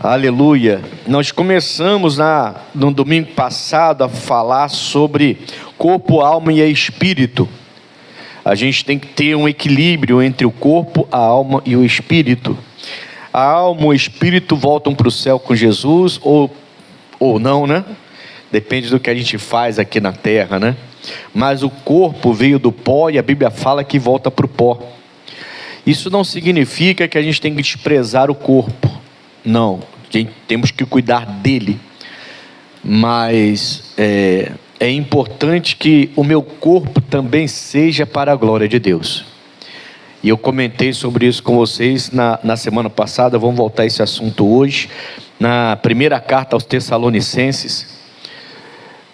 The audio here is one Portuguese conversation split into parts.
Aleluia. Nós começamos no domingo passado a falar sobre corpo, alma e espírito. A gente tem que ter um equilíbrio entre o corpo, a alma e o espírito. A alma e o espírito voltam para o céu com Jesus ou não, né? Depende do que a gente faz aqui na terra, né? Mas o corpo veio do pó e a Bíblia fala que volta para o pó. Isso não significa que a gente tem que desprezar o corpo. Não, temos que cuidar dele. Mas é importante que o meu corpo também seja para a glória de Deus. E eu comentei sobre isso com vocês na semana passada. Vamos voltar a esse assunto hoje. Na primeira carta aos Tessalonicenses.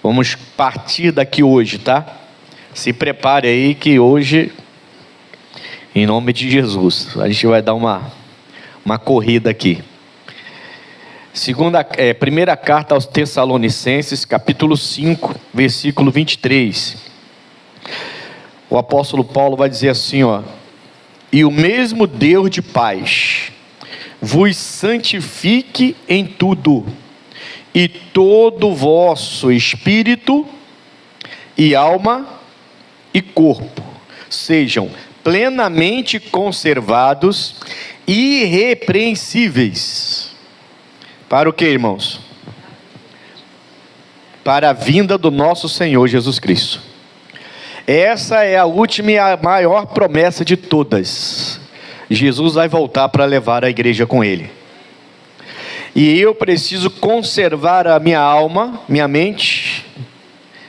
Vamos partir daqui hoje, tá? Se prepare aí que hoje, em nome de Jesus, a gente vai dar uma corrida aqui. Primeira carta aos Tessalonicenses, capítulo 5, versículo 23. O apóstolo Paulo vai dizer assim, ó: e o mesmo Deus de paz vos santifique em tudo, e todo o vosso espírito e alma e corpo sejam plenamente conservados, irrepreensíveis. Para o que, irmãos? Para a vinda do nosso Senhor Jesus Cristo. Essa é a última e a maior promessa de todas. Jesus vai voltar para levar a igreja com ele. E eu preciso conservar a minha alma, minha mente,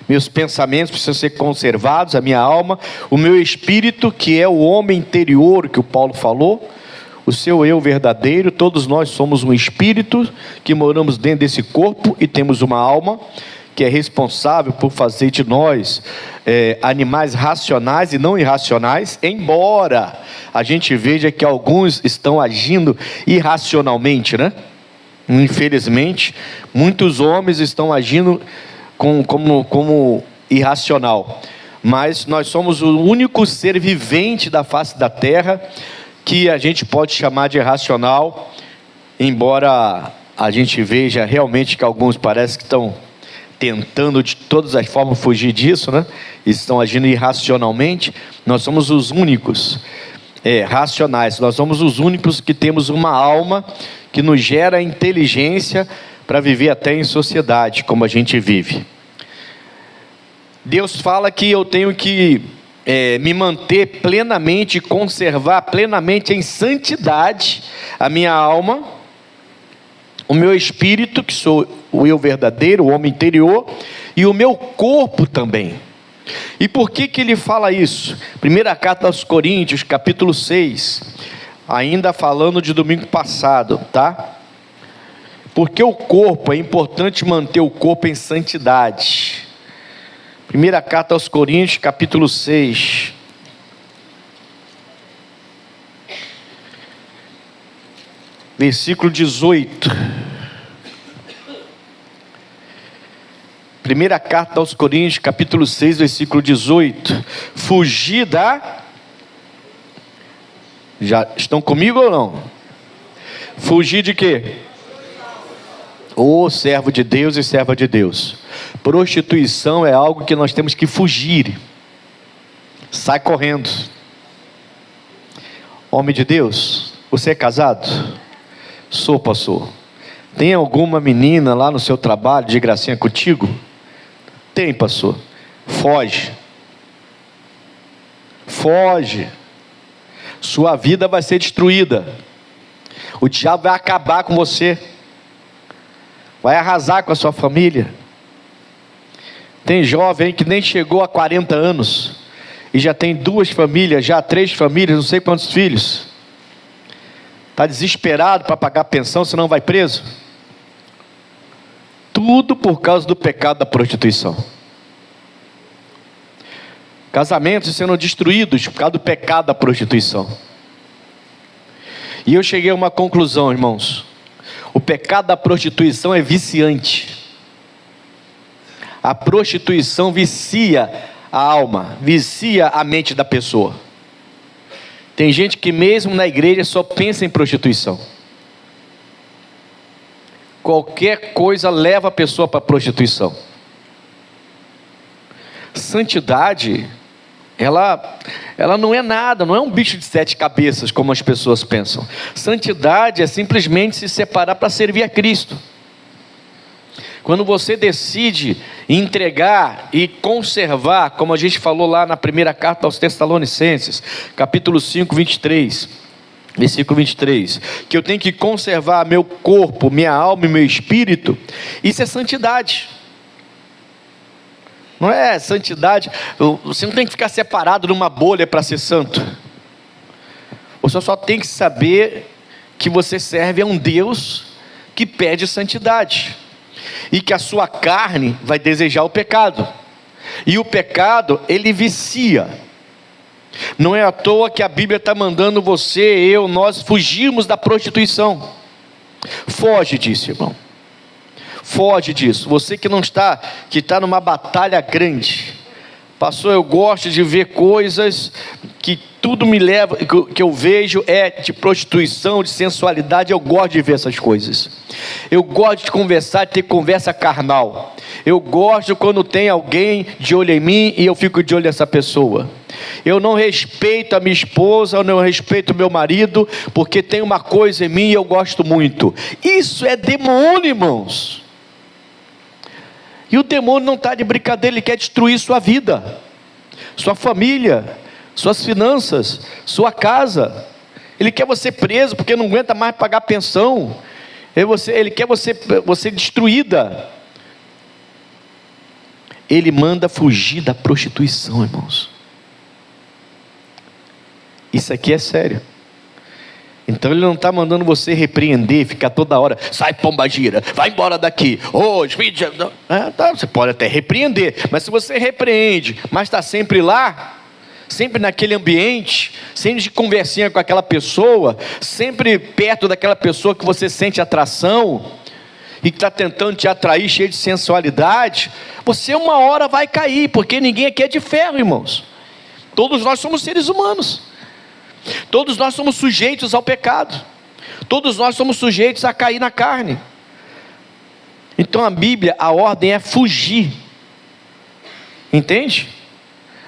meus pensamentos precisam ser conservados, a minha alma, o meu espírito, que é o homem interior que o Paulo falou, o seu eu verdadeiro. Todos nós somos um espírito que moramos dentro desse corpo e temos uma alma que é responsável por fazer de nós animais racionais e não irracionais, embora a gente veja que alguns estão agindo irracionalmente, né? Infelizmente, muitos homens estão agindo como irracional, mas nós somos o único ser vivente da face da terra que a gente pode chamar de irracional, embora a gente veja realmente que alguns parece que estão tentando de todas as formas fugir disso, né? Estão agindo irracionalmente. Nós somos os únicos racionais, nós somos os únicos que temos uma alma que nos gera inteligência para viver até em sociedade, como a gente vive. Deus fala que eu tenho que me manter plenamente, conservar plenamente em santidade a minha alma, o meu espírito, que sou o eu verdadeiro, o homem interior, e o meu corpo também. E por que ele fala isso? Primeira carta aos Coríntios, capítulo 6, ainda falando de domingo passado, tá? Porque o corpo, é importante manter o corpo em santidade. Primeira carta aos Coríntios, capítulo 6. Versículo 18. Primeira carta aos Coríntios, capítulo 6, versículo 18. Fugir Já estão comigo ou não? Fugir de quê? Ô servo de Deus e serva de Deus. Prostituição é algo que nós temos que fugir. Sai correndo. Homem de Deus, você é casado? Sou, pastor. Tem alguma menina lá no seu trabalho de gracinha contigo? Tem, pastor. Foge. Foge. Sua vida vai ser destruída. O diabo vai acabar com você. Vai arrasar com a sua família. Tem jovem que nem chegou a 40 anos e já tem 2 famílias, já 3 famílias, não sei quantos filhos. Está desesperado para pagar pensão, senão vai preso. Tudo por causa do pecado da prostituição. Casamentos sendo destruídos por causa do pecado da prostituição. E eu cheguei a uma conclusão, irmãos. O pecado da prostituição é viciante. A prostituição vicia a alma, vicia a mente da pessoa. Tem gente que mesmo na igreja só pensa em prostituição. qualquer coisa leva a pessoa para a prostituição. Santidade, ela não é nada, não é um bicho de 7 cabeças, como as pessoas pensam. Santidade é simplesmente se separar para servir a Cristo. Quando você decide entregar e conservar, como a gente falou lá na primeira carta aos Tessalonicenses, capítulo 5, 23, versículo 23, que eu tenho que conservar meu corpo, minha alma e meu espírito, isso é santidade. Não é santidade, você não tem que ficar separado numa bolha para ser santo. Você só tem que saber que você serve a um Deus que pede santidade, e que a sua carne vai desejar o pecado, e o pecado, ele vicia. Não é à toa que a Bíblia está mandando você, nós fugirmos da prostituição. Foge disso, irmão. Foge disso. Você que está numa batalha grande. Pastor, eu gosto de ver coisas que tudo me leva, que eu vejo é de prostituição, de sensualidade. Eu gosto de ver essas coisas. Eu gosto de conversar, de ter conversa carnal. Eu gosto quando tem alguém de olho em mim e eu fico de olho nessa pessoa. Eu não respeito a minha esposa, eu não respeito o meu marido, porque tem uma coisa em mim e eu gosto muito. Isso é demônio, irmãos. E o demônio não está de brincadeira, ele quer destruir sua vida, sua família, suas finanças, sua casa. Ele quer você preso porque não aguenta mais pagar pensão. Ele quer você destruída. Ele manda fugir da prostituição, irmãos. Isso aqui é sério. Então ele não está mandando você repreender, ficar toda hora, sai pombagira, vai embora daqui, você pode até repreender, mas se você repreende, mas está sempre lá, sempre naquele ambiente, sempre de conversinha com aquela pessoa, sempre perto daquela pessoa que você sente atração, e que está tentando te atrair, cheio de sensualidade, você uma hora vai cair, porque ninguém aqui é de ferro, irmãos. Todos nós somos seres humanos. Todos nós somos sujeitos ao pecado. Todos nós somos sujeitos a cair na carne. Então a Bíblia, a ordem é fugir. Entende?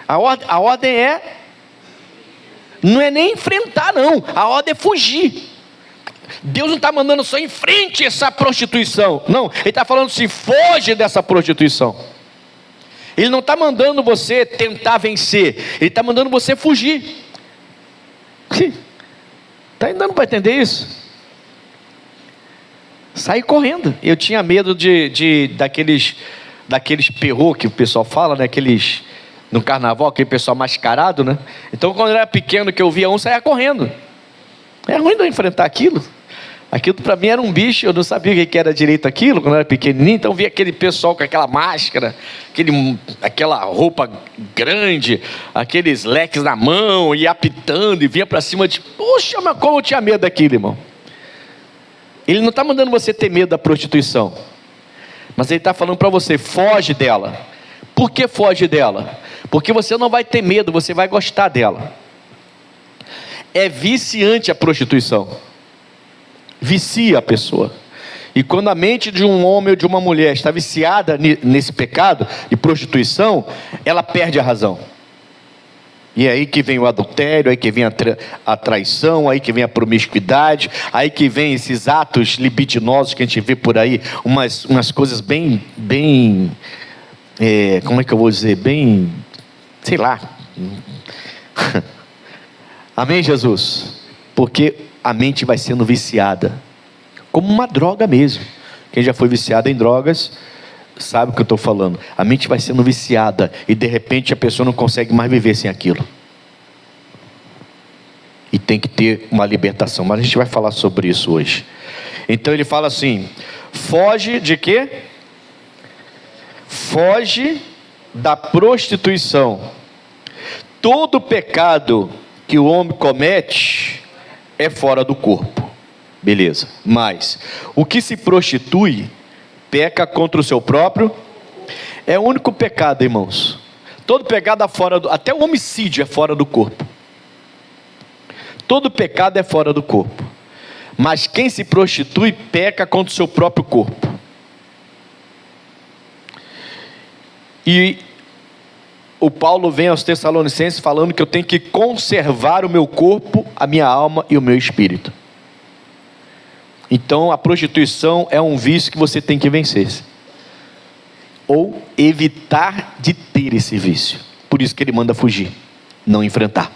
A ordem não é nem enfrentar, não. A ordem é fugir. Deus não está mandando só enfrente essa prostituição. Não, Ele está falando assim, foge dessa prostituição. Ele não está mandando você tentar vencer. Ele está mandando você fugir. Está dando para entender isso? Sair correndo. Eu tinha medo daqueles perrô que o pessoal fala, né? Aqueles no carnaval, aquele pessoal mascarado, né? Então quando eu era pequeno, que eu via um, saia correndo. É ruim de eu enfrentar aquilo. Aquilo para mim era um bicho, eu não sabia o que era direito aquilo, quando eu era pequenininho. Então eu via aquele pessoal com aquela máscara, aquela roupa grande, aqueles leques na mão, e apitando, e vinha para cima de... Poxa, mas como eu tinha medo daquilo, irmão. Ele não está mandando você ter medo da prostituição, mas ele está falando para você, foge dela. Por que foge dela? Porque você não vai ter medo, você vai gostar dela. É viciante a prostituição. Vicia a pessoa. E quando a mente de um homem ou de uma mulher está viciada nesse pecado de prostituição, ela perde a razão. E é aí que vem o adultério, aí que vem a traição, aí que vem a promiscuidade, aí que vem esses atos libidinosos que a gente vê por aí, umas coisas bem, como é que eu vou dizer, bem, sei lá. Amém, Jesus? Porque a mente vai sendo viciada, como uma droga mesmo. Quem já foi viciado em drogas, sabe o que eu estou falando. A mente vai sendo viciada, e de repente a pessoa não consegue mais viver sem aquilo. E tem que ter uma libertação, mas a gente vai falar sobre isso hoje. Então ele fala assim, foge de quê? Foge da prostituição. Todo pecado que o homem comete é fora do corpo, beleza, mas o que se prostitui, peca contra o seu próprio, é o único pecado, irmãos. Todo pecado é fora até o homicídio é fora do corpo. Todo pecado é fora do corpo, Mas quem se prostitui peca contra o seu próprio corpo. E o Paulo vem aos Tessalonicenses falando que eu tenho que conservar o meu corpo, a minha alma e o meu espírito. Então a prostituição é um vício que você tem que vencer, ou evitar de ter esse vício. Por isso que ele manda fugir, não enfrentar.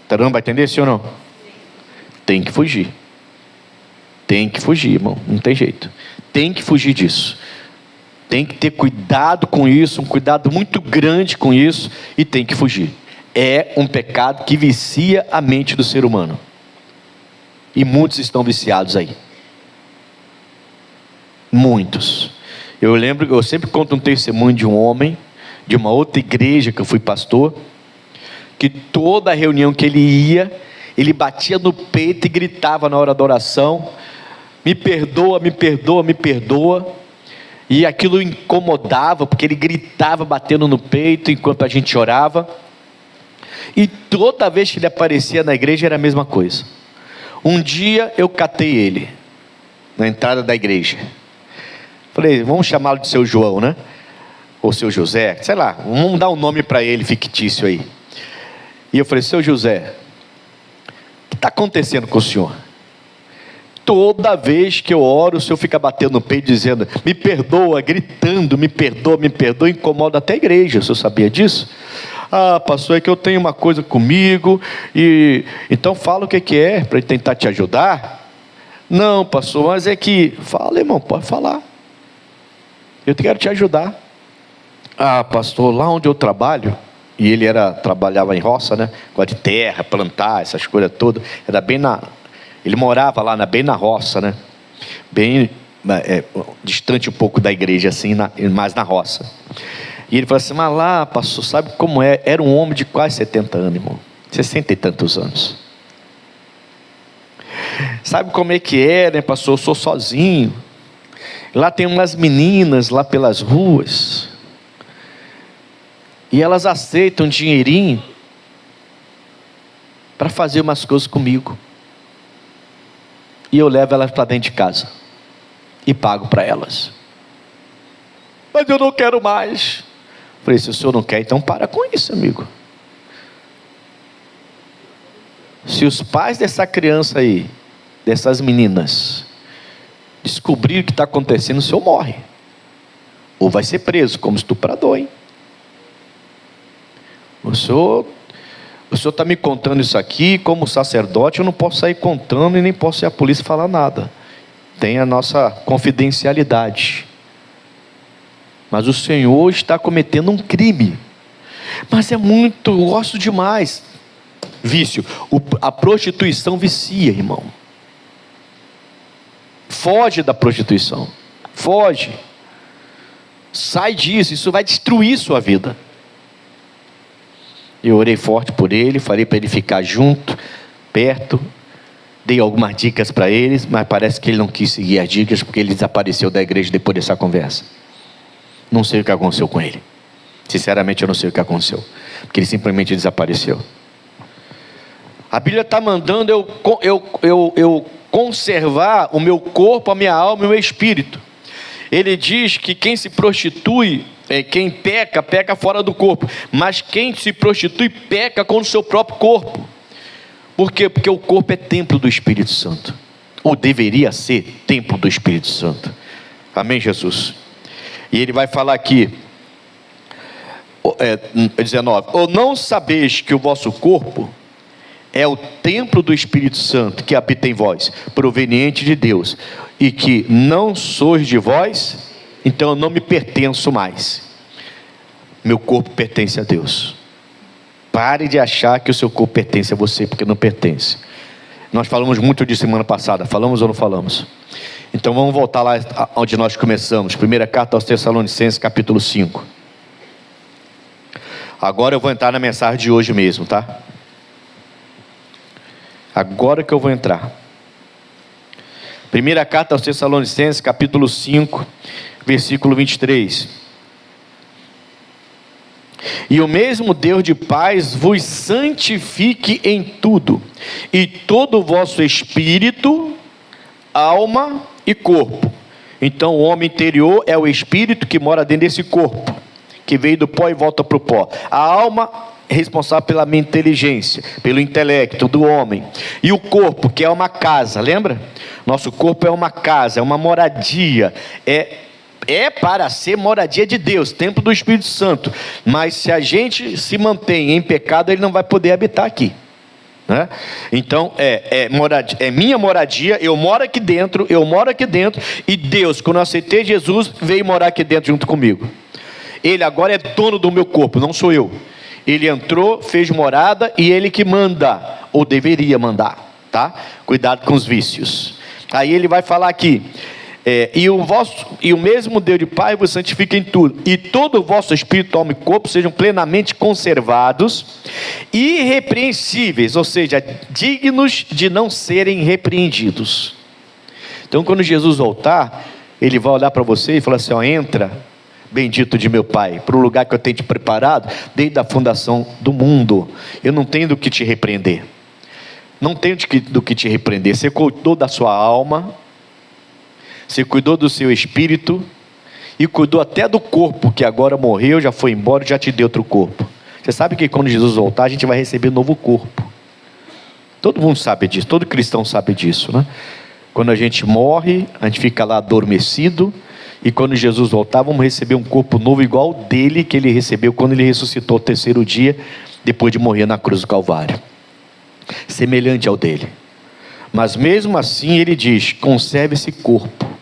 Tá dando para entender, sim ou não? Tem que fugir. Tem que fugir, irmão, não tem jeito. Tem que fugir disso. Tem que ter cuidado com isso, um cuidado muito grande com isso, e tem que fugir. É um pecado que vicia a mente do ser humano. E muitos estão viciados aí. Muitos. Eu sempre conto um testemunho de um homem, de uma outra igreja que eu fui pastor, que toda reunião que ele ia, ele batia no peito e gritava na hora da oração: me perdoa, me perdoa, me perdoa. E aquilo incomodava, porque ele gritava batendo no peito enquanto a gente orava. E toda vez que ele aparecia na igreja era a mesma coisa. Um dia eu catei ele na entrada da igreja. Falei, vamos chamá-lo de seu João, né? Ou seu José, sei lá, vamos dar um nome para ele fictício aí. E eu falei, seu José, o que está acontecendo com o senhor? Toda vez que eu oro, o senhor fica batendo no peito dizendo, me perdoa, gritando, me perdoa, incomoda até a igreja. O senhor sabia disso? Ah, pastor, é que eu tenho uma coisa comigo, e então fala o que é, para ele tentar te ajudar. Não, pastor, mas é que, fala, irmão, pode falar, eu quero te ajudar. Ah, pastor, lá onde eu trabalho, e ele trabalhava em roça, né, com de terra, plantar, essas coisas todas, era bem ele morava lá bem na roça, né, bem distante um pouco da igreja, assim, mais na roça. E ele falou assim, mas lá, pastor, sabe como é? Era um homem de quase 70 anos, irmão, 60 e tantos anos. Sabe como é que é, né, pastor? Eu sou sozinho. Lá tem umas meninas lá pelas ruas, e elas aceitam um dinheirinho para fazer umas coisas comigo. E eu levo elas para dentro de casa e pago para elas. Mas eu não quero mais. Falei, se o senhor não quer, então para com isso, amigo. Se os pais dessa criança aí, dessas meninas, descobrir o que está acontecendo, o senhor morre. Ou vai ser preso como estuprador, hein? O senhor está me contando isso aqui, como sacerdote, eu não posso sair contando e nem posso ir à polícia falar nada. Tem a nossa confidencialidade. Mas o senhor está cometendo um crime. Mas é muito, eu gosto demais. Vício. A prostituição vicia, irmão. Foge da prostituição. Foge. Sai disso, isso vai destruir sua vida. Eu orei forte por ele, falei para ele ficar junto, perto, dei algumas dicas para ele, mas parece que ele não quis seguir as dicas, porque ele desapareceu da igreja depois dessa conversa. Não sei o que aconteceu com ele. Sinceramente eu não sei o que aconteceu, porque ele simplesmente desapareceu. A Bíblia está mandando eu conservar o meu corpo, a minha alma e o meu espírito. Ele diz que quem se prostitui, quem peca, peca fora do corpo. Mas quem se prostitui, peca com o seu próprio corpo. Por quê? Porque o corpo é templo do Espírito Santo. Ou deveria ser templo do Espírito Santo. Amém, Jesus? E ele vai falar aqui, 19. Ou não sabeis que o vosso corpo é o templo do Espírito Santo que habita em vós, proveniente de Deus, e que não sois de vós, então eu não me pertenço mais. Meu corpo pertence a Deus. Pare de achar que o seu corpo pertence a você, porque não pertence. Nós falamos muito disso semana passada, falamos ou não falamos? Então vamos voltar lá onde nós começamos, primeira carta aos Tessalonicenses, capítulo 5. Agora eu vou entrar na mensagem de hoje mesmo, tá? Agora que eu vou entrar. Primeira carta aos Tessalonicenses, capítulo 5, versículo 23. E o mesmo Deus de paz vos santifique em tudo, e todo o vosso espírito, alma e corpo. Então o homem interior é o espírito que mora dentro desse corpo, que veio do pó e volta para o pó. A alma é responsável pela minha inteligência, pelo intelecto do homem. E o corpo, que é uma casa, lembra? Nosso corpo é uma casa, é uma moradia, é para ser moradia de Deus, templo do Espírito Santo. Mas se a gente se mantém em pecado, ele não vai poder habitar aqui, né? Então é minha moradia, eu moro aqui dentro, e Deus, quando eu aceitei Jesus, veio morar aqui dentro junto comigo. Ele agora é dono do meu corpo, não sou eu. Ele entrou, fez morada, e ele que manda, ou deveria mandar, tá? Cuidado com os vícios. Aí ele vai falar aqui, e o mesmo Deus de paz vos santifica em tudo, e todo o vosso espírito, alma e corpo sejam plenamente conservados, irrepreensíveis, ou seja, dignos de não serem repreendidos. Então quando Jesus voltar, ele vai olhar para você e falar assim, entra, bendito de meu Pai, para o lugar que eu tenho te preparado, desde a fundação do mundo. Eu não tenho do que te repreender, você cuidou da sua alma, você cuidou do seu espírito, e cuidou até do corpo, que agora morreu, já foi embora, já te deu outro corpo. Você sabe que quando Jesus voltar, a gente vai receber um novo corpo. Todo mundo sabe disso, todo cristão sabe disso, né? Quando a gente morre, a gente fica lá adormecido, e quando Jesus voltar, vamos receber um corpo novo, igual ao dele, que ele recebeu quando ele ressuscitou o terceiro dia, depois de morrer na cruz do Calvário. Semelhante ao dele. Mas mesmo assim ele diz, conserve esse corpo.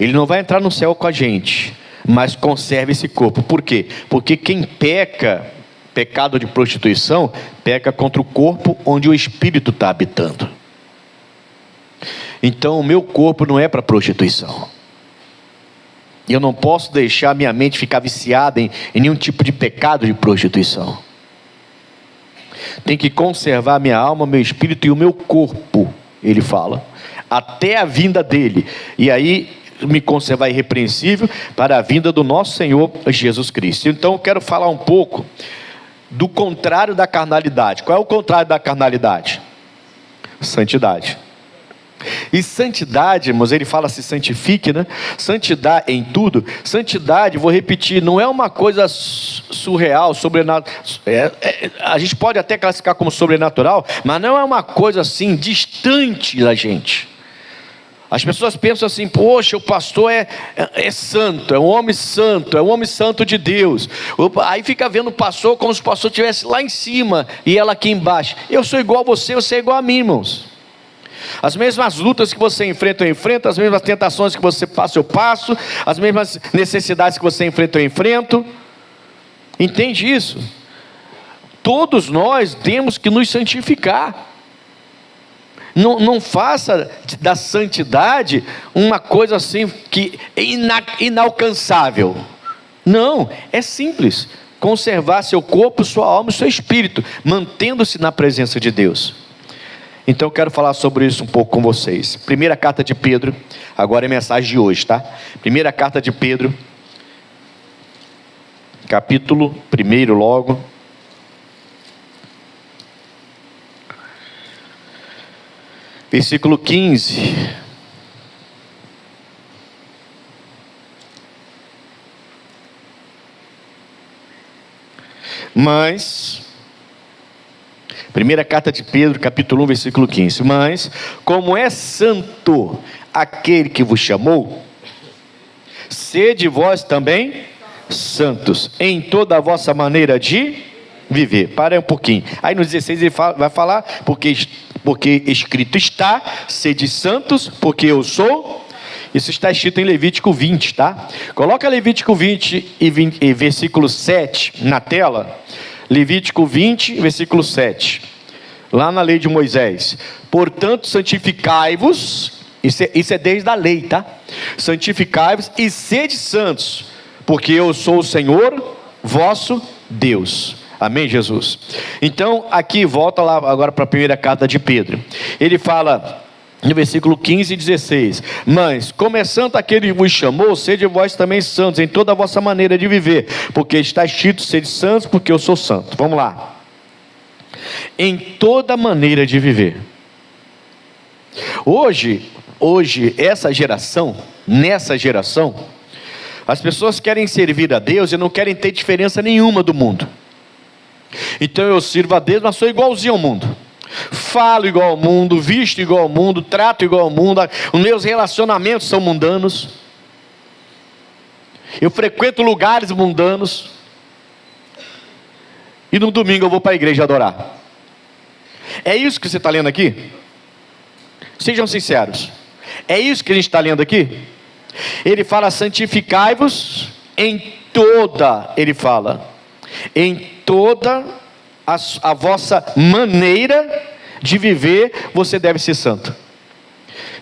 Ele não vai entrar no céu com a gente, mas conserve esse corpo. Por quê? Porque quem peca, pecado de prostituição, peca contra o corpo onde o espírito está habitando. Então o meu corpo não é para prostituição. Eu não posso deixar minha mente ficar viciada em nenhum tipo de pecado de prostituição. Tem que conservar minha alma, meu espírito e o meu corpo, ele fala, até a vinda dele. E aí me conservar irrepreensível para a vinda do nosso Senhor Jesus Cristo. Então eu quero falar um pouco do contrário da carnalidade. Qual é o contrário da carnalidade? Santidade. E santidade, irmãos, ele fala se santifique, né? Santidade em tudo. Santidade, vou repetir, não é uma coisa surreal, sobrenatural. A gente pode até classificar como sobrenatural, mas não é uma coisa assim distante da gente. As pessoas pensam assim, poxa, o pastor é santo, é um homem santo de Deus. Aí fica vendo o pastor como se o pastor estivesse lá em cima e ela aqui embaixo. Eu sou igual a você, você é igual a mim, irmãos. As mesmas lutas que você enfrenta, eu enfrento. As mesmas tentações que você passa, eu passo. As mesmas necessidades que você enfrenta, eu enfrento. Entende isso? Todos nós temos que nos santificar. Não faça da santidade uma coisa assim que é inalcançável. Não, é simples. Conservar seu corpo, sua alma e seu espírito, mantendo-se na presença de Deus. Então eu quero falar sobre isso um pouco com vocês. Primeira carta de Pedro, agora é a mensagem de hoje, tá? Primeira carta de Pedro, capítulo 1 logo. Versículo 15. Mas... Primeira carta de Pedro, capítulo 1, versículo 15. Mas, como é santo aquele que vos chamou, sede vós também santos, em toda a vossa maneira de viver. Para um pouquinho. Aí no 16 ele vai falar, porque escrito está, sede santos, porque eu sou. Isso está escrito em Levítico 20, tá? Coloca Levítico 20 e versículo 7 na tela. Levítico 20, versículo 7, lá na lei de Moisés. Portanto, santificai-vos, isso é desde a lei, tá? Santificai-vos e sede santos, porque eu sou o Senhor, vosso Deus. Amém, Jesus? Então, aqui, volta lá agora para a primeira carta de Pedro. Ele fala, no versículo 15 e 16: mas, como é santo aquele que vos chamou, sede vós também santos em toda a vossa maneira de viver, porque está escrito: sede santos, porque eu sou santo. Vamos lá. Em toda maneira de viver. Hoje, nessa geração, as pessoas querem servir a Deus e não querem ter diferença nenhuma do mundo. Então eu sirvo a Deus, mas sou igualzinho ao mundo. Falo igual ao mundo, visto igual ao mundo, trato igual ao mundo, os meus relacionamentos são mundanos, eu frequento lugares mundanos, e no domingo eu vou para a igreja adorar. É isso que você está lendo aqui? Sejam sinceros, é isso que a gente está lendo aqui? Ele fala: santificai-vos em toda, em toda a vossa maneira de viver, você deve ser santo.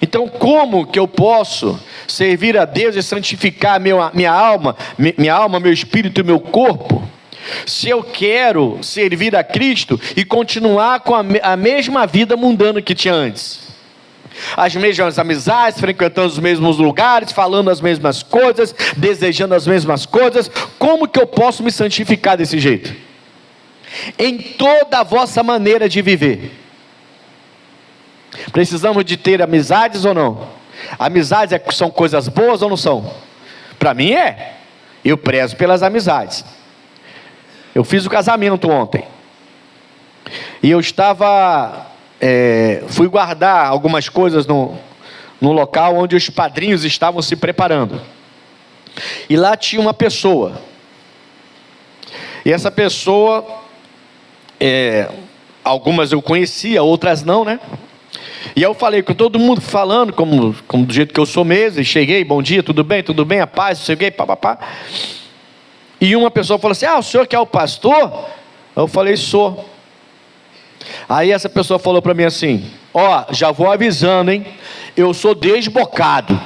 Então, como que eu posso servir a Deus e santificar minha alma, meu espírito e meu corpo, se eu quero servir a Cristo e continuar com a mesma vida mundana que tinha antes? As mesmas amizades, frequentando os mesmos lugares, falando as mesmas coisas, desejando as mesmas coisas. Como que eu posso me santificar desse jeito? Em toda a vossa maneira de viver. Precisamos de ter amizades ou não? Amizades são coisas boas ou não são? Para mim é. Eu prezo pelas amizades. Eu fiz o casamento ontem, e eu fui guardar algumas coisas no local onde os padrinhos estavam se preparando, e lá tinha uma pessoa, e essa pessoa, algumas eu conhecia, outras não, né? E eu falei com todo mundo, falando como do jeito que eu sou mesmo, e cheguei: bom dia, tudo bem, a paz, cheguei, papapá. E uma pessoa falou assim: o senhor que é o pastor? Eu falei: sou. Aí essa pessoa falou para mim assim: já vou avisando, hein, eu sou desbocado.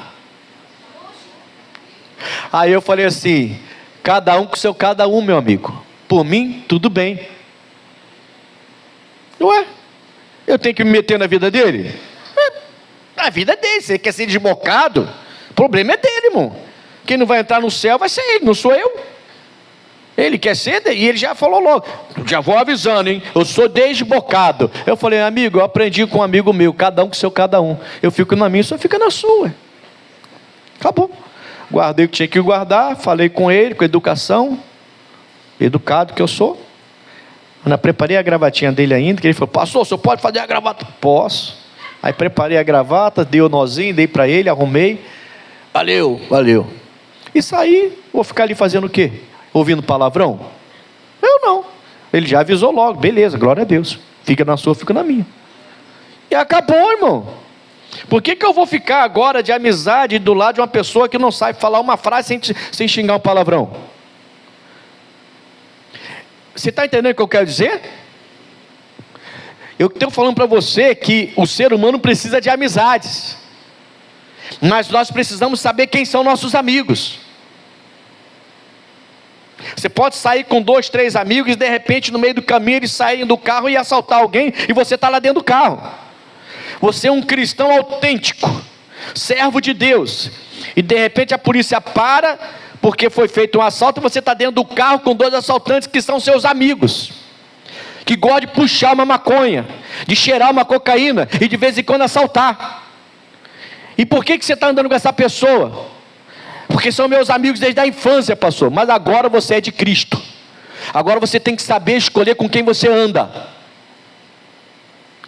Aí eu falei assim: cada um com seu cada um, meu amigo, por mim, tudo bem. Ué, eu tenho que me meter na vida dele? A vida é dele. Se ele quer ser desbocado, o problema é dele, irmão. Quem não vai entrar no céu vai ser ele, não sou eu. Ele quer ser, e ele já falou logo: já vou avisando, hein, eu sou desbocado. Eu falei: amigo, eu aprendi com um amigo meu, cada um com seu cada um. Eu fico na minha, só fica na sua. Acabou. Guardei o que tinha que guardar, falei com ele, com educação, educado que eu sou. Eu preparei a gravatinha dele ainda, que ele falou: pastor, o senhor pode fazer a gravata? Posso. Aí preparei a gravata, dei o nozinho, dei para ele, arrumei. Valeu. E saí. Vou ficar ali fazendo o quê? Ouvindo palavrão? Eu não. Ele já avisou logo: beleza, glória a Deus, fica na sua, fica na minha. E acabou, irmão. Por que eu vou ficar agora de amizade do lado de uma pessoa que não sabe falar uma frase sem xingar um palavrão? Você está entendendo o que eu quero dizer? Eu estou falando para você que o ser humano precisa de amizades, mas nós precisamos saber quem são nossos amigos. Você pode sair com 2, 3 amigos e de repente no meio do caminho eles saírem do carro e assaltar alguém, e você está lá dentro do carro. Você é um cristão autêntico, servo de Deus, e de repente a polícia para porque foi feito um assalto, e você está dentro do carro com 2 assaltantes que são seus amigos, que gostam de puxar uma maconha, de cheirar uma cocaína e de vez em quando assaltar. E por que você está andando com essa pessoa? Porque são meus amigos desde a infância, pastor. Mas agora você é de Cristo. Agora você tem que saber escolher com quem você anda.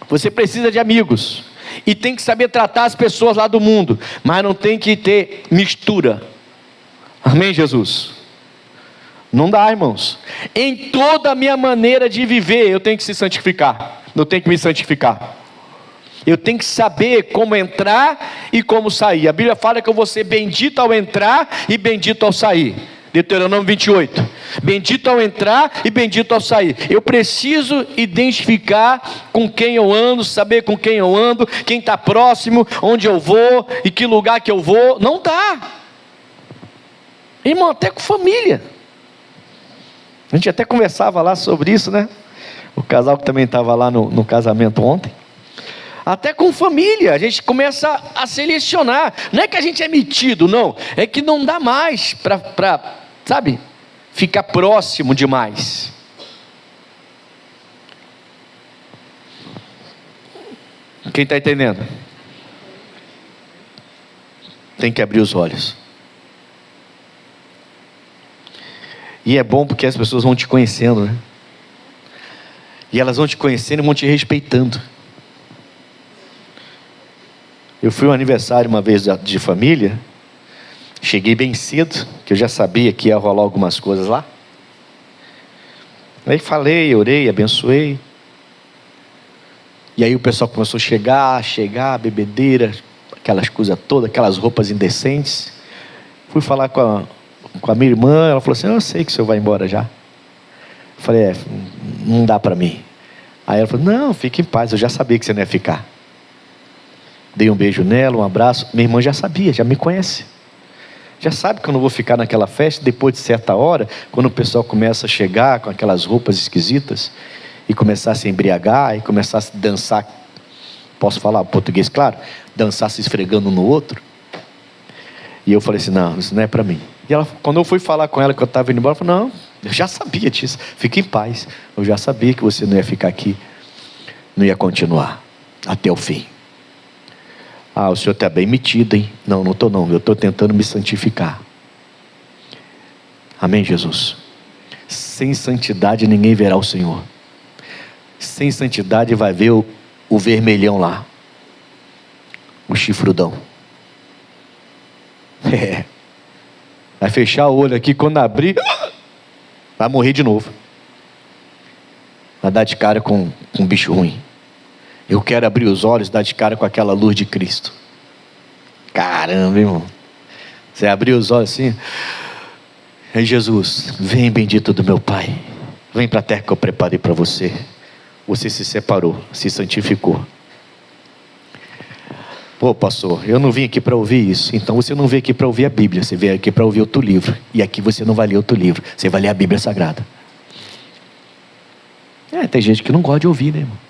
Você precisa de amigos, e tem que saber tratar as pessoas lá do mundo, mas não tem que ter mistura. Amém, Jesus? Não dá, irmãos. Em toda a minha maneira de viver, eu tenho que se santificar. Eu tenho que me santificar. Eu tenho que saber como entrar e como sair. A Bíblia fala que eu vou ser bendito ao entrar e bendito ao sair. Deuteronômio 28. Bendito ao entrar e bendito ao sair. Eu preciso identificar com quem eu ando, saber com quem eu ando, quem está próximo, onde eu vou e que lugar que eu vou. Não dá. Irmão, até com família. A gente até conversava lá sobre isso, né? O casal que também estava lá no casamento ontem. Até com família, a gente começa a selecionar. Não é que a gente é metido, não. É que não dá mais para, sabe, ficar próximo demais. Quem está entendendo? Tem que abrir os olhos. E é bom porque as pessoas vão te conhecendo, né? E elas vão te conhecendo e vão te respeitando. Eu fui um aniversário uma vez de família. Cheguei bem cedo, que eu já sabia que ia rolar algumas coisas lá. Aí falei, orei, abençoei. E aí o pessoal começou a chegar, bebedeira, aquelas coisas todas, aquelas roupas indecentes. Fui falar com a minha irmã, ela falou assim: eu sei que o senhor vai embora já. Eu falei: não dá para mim. Aí ela falou: não, fique em paz, eu já sabia que você não ia ficar. Dei um beijo nela, um abraço. Minha irmã já sabia, já me conhece. Já sabe que eu não vou ficar naquela festa depois de certa hora, quando o pessoal começa a chegar com aquelas roupas esquisitas e começar a se embriagar e começar a dançar. Posso falar português, claro? Dançar se esfregando um no outro. E eu falei assim: não, isso não é para mim. E ela, quando eu fui falar com ela que eu estava indo embora, ela falou: não, eu já sabia disso, fique em paz. Eu já sabia que você não ia ficar aqui, não ia continuar até o fim. Ah, o senhor está bem metido, hein? Não, não estou não, eu estou tentando me santificar. Amém, Jesus? Sem santidade ninguém verá o Senhor. Sem santidade vai ver o vermelhão lá, o chifrudão. Vai fechar o olho aqui, quando abrir, vai morrer de novo. Vai dar de cara com um bicho ruim. Eu quero abrir os olhos, dar de cara com aquela luz de Cristo. Caramba, irmão. Você abrir os olhos assim: ei, Jesus, vem, bendito do meu Pai. Vem para a terra que eu preparei para você. Você se separou, se santificou. Pô, pastor, eu não vim aqui para ouvir isso. Então você não veio aqui para ouvir a Bíblia, você veio aqui para ouvir outro livro. E aqui você não vai ler outro livro, você vai ler a Bíblia Sagrada. Tem gente que não gosta de ouvir, né, irmão?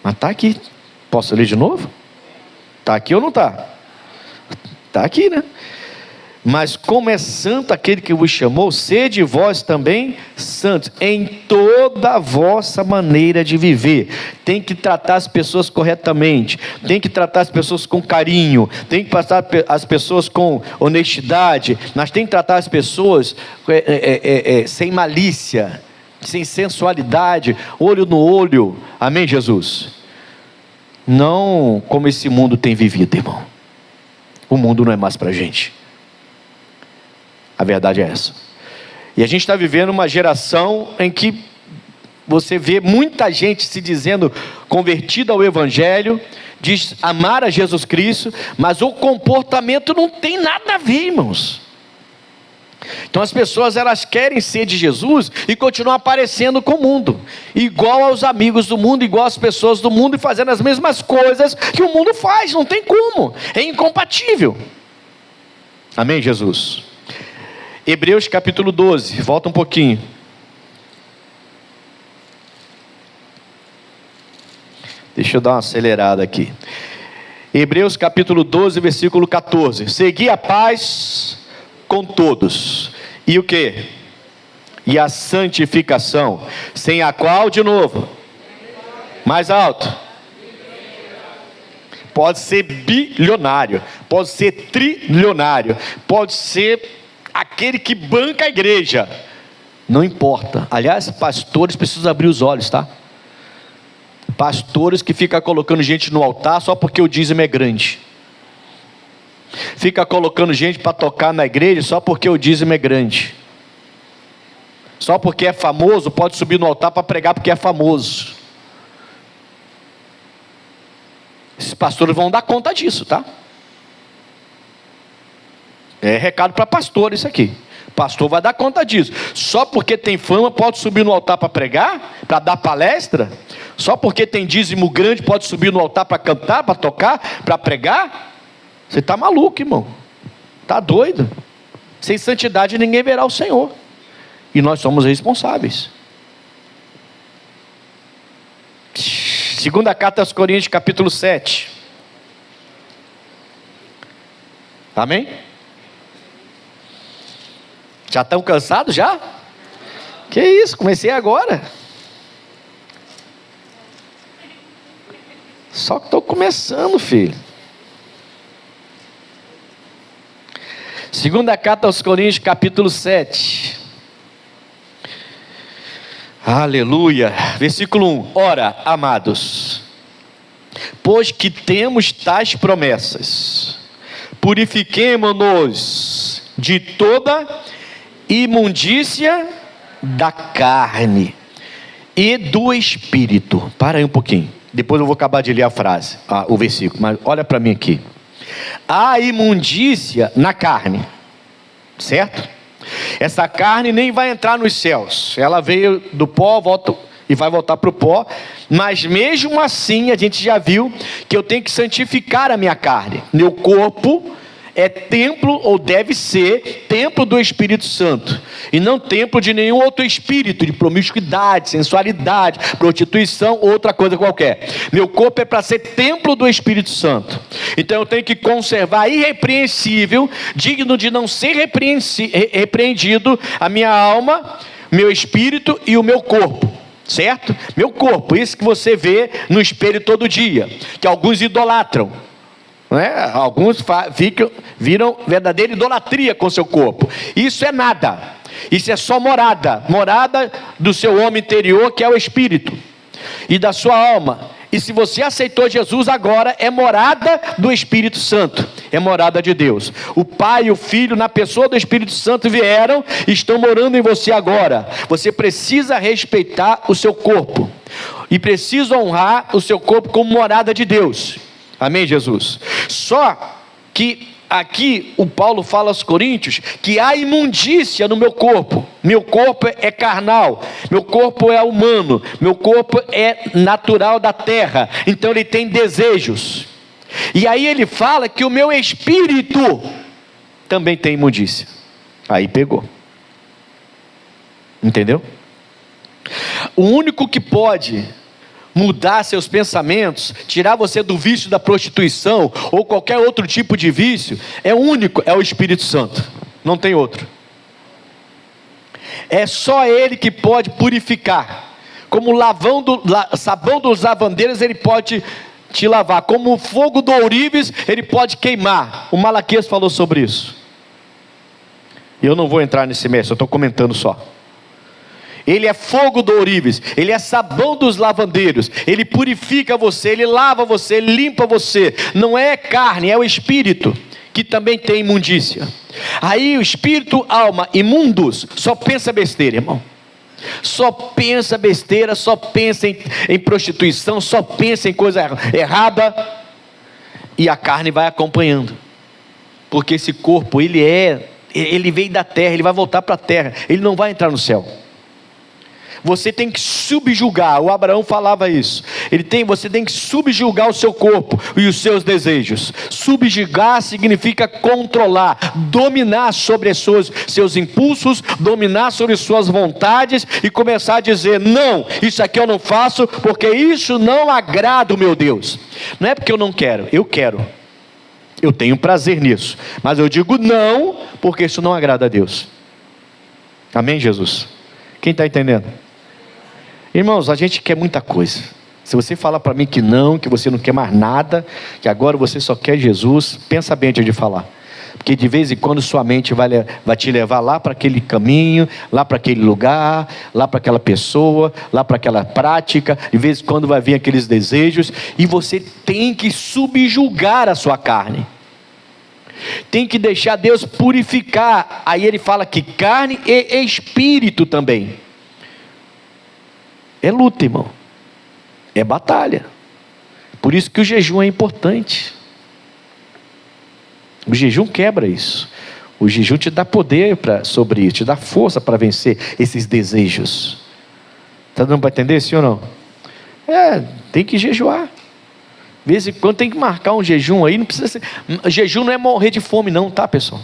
Mas está aqui. Posso ler de novo? Está aqui ou não está? Está aqui, né? Mas como é santo aquele que vos chamou, sede vós também santos em toda a vossa maneira de viver. Tem que tratar as pessoas corretamente, tem que tratar as pessoas com carinho, tem que tratar as pessoas com honestidade, mas tem que tratar as pessoas sem malícia, sem sensualidade, olho no olho. Amém, Jesus? Não como esse mundo tem vivido, irmão. O mundo não é mais para a gente. A verdade é essa. E a gente está vivendo uma geração em que você vê muita gente se dizendo convertida ao Evangelho, diz amar a Jesus Cristo, mas o comportamento não tem nada a ver, irmãos. Então as pessoas, elas querem ser de Jesus e continuam aparecendo com o mundo, igual aos amigos do mundo, igual às pessoas do mundo, e fazendo as mesmas coisas que o mundo faz. Não tem como, é incompatível. Amém, Jesus? Hebreus capítulo 12, volta um pouquinho. Deixa eu dar uma acelerada aqui. Hebreus capítulo 12, versículo 14. Segui a paz com todos. E o que? E a santificação, sem a qual, de novo, mais alto, pode ser bilionário, pode ser trilionário, pode ser aquele que banca a igreja, não importa. Aliás, pastores precisam abrir os olhos, tá? Pastores que ficam colocando gente no altar só porque o dízimo é grande, fica colocando gente para tocar na igreja só porque o dízimo é grande, só porque é famoso pode subir no altar para pregar porque é famoso. Esses pastores vão dar conta disso, tá? É recado para pastor isso aqui. Pastor vai dar conta disso. Só porque tem fama pode subir no altar para pregar, para dar palestra? Só porque tem dízimo grande pode subir no altar para cantar, para tocar, para pregar? Você está maluco, irmão. Está doido. Sem santidade ninguém verá o Senhor. E nós somos responsáveis. Segunda carta aos Coríntios, capítulo 7. Amém? Já estão cansados já? Que isso, comecei agora. Só que estou começando, filho. Segunda carta aos Coríntios, capítulo 7. Aleluia. Versículo 1. Ora, amados, pois que temos tais promessas, purifiquemo-nos de toda imundícia da carne e do espírito. Para aí um pouquinho. Depois eu vou acabar de ler a frase, o versículo, mas olha para mim aqui. Há imundícia na carne, certo? Essa carne nem vai entrar nos céus. Ela veio do pó, volta e vai voltar para o pó. Mas mesmo assim, a gente já viu que eu tenho que santificar a minha carne. Meu corpo é templo, ou deve ser templo do Espírito Santo, e não templo de nenhum outro espírito, de promiscuidade, sensualidade, prostituição, outra coisa qualquer. Meu corpo é para ser templo do Espírito Santo. Então eu tenho que conservar irrepreensível, digno de não ser repreendido, a minha alma, meu espírito e o meu corpo. Certo? Meu corpo, isso que você vê no espelho todo dia, que alguns idolatram. Alguns viram verdadeira idolatria com seu corpo. Isso é nada. Isso é só morada do seu homem interior, que é o espírito, e da sua alma. E se você aceitou Jesus agora, é morada do Espírito Santo, é morada de Deus. O Pai e o Filho, na pessoa do Espírito Santo, vieram e estão morando em você agora. Você precisa respeitar o seu corpo e precisa honrar o seu corpo como morada de Deus. Amém, Jesus? Só que aqui o Paulo fala aos Coríntios que há imundícia no meu corpo. Meu corpo é carnal, meu corpo é humano, meu corpo é natural da terra. Então ele tem desejos. E aí ele fala que o meu espírito também tem imundícia. Aí pegou. Entendeu? O único que pode mudar seus pensamentos, tirar você do vício da prostituição ou qualquer outro tipo de vício, é único, é o Espírito Santo, não tem outro. É só Ele que pode purificar. Como sabão dos lavandeiros, Ele pode te lavar. Como o fogo do ourives, Ele pode queimar. O Malaquias falou sobre isso. Eu não vou entrar nesse mérito, eu estou comentando só. Ele é fogo do ourives, Ele é sabão dos lavandeiros, Ele purifica você, Ele lava você, Ele limpa você. Não é carne, é o espírito, que também tem imundícia. Aí o espírito, alma, imundos, só pensa besteira, irmão. Só pensa besteira, só pensa em prostituição, só pensa em coisa errada. E a carne vai acompanhando. Porque esse corpo, ele veio da terra, ele vai voltar para a terra, ele não vai entrar no céu. Você tem que subjugar, o Abraão falava isso. Você tem que subjugar o seu corpo e os seus desejos. Subjugar significa controlar, dominar sobre seus impulsos, dominar sobre suas vontades e começar a dizer: não, isso aqui eu não faço porque isso não agrada o meu Deus. Não é porque eu não quero, eu quero. Eu tenho prazer nisso, mas eu digo não porque isso não agrada a Deus. Amém, Jesus? Quem está entendendo? Irmãos, a gente quer muita coisa. Se você falar para mim que você não quer mais nada, que agora você só quer Jesus, pensa bem antes de falar. Porque de vez em quando sua mente vai te levar lá para aquele caminho, lá para aquele lugar, lá para aquela pessoa, lá para aquela prática. De vez em quando vai vir aqueles desejos, e você tem que subjugar a sua carne. Tem que deixar Deus purificar. Aí ele fala que carne e espírito também. É luta, irmão. É batalha. Por isso que o jejum é importante. O jejum quebra isso. O jejum te dá poder sobre isso, te dá força para vencer esses desejos. Está dando para entender, sim ou não? Tem que jejuar. De vez em quando tem que marcar um jejum aí. Não precisa ser. Jejum não é morrer de fome, não, tá, pessoal?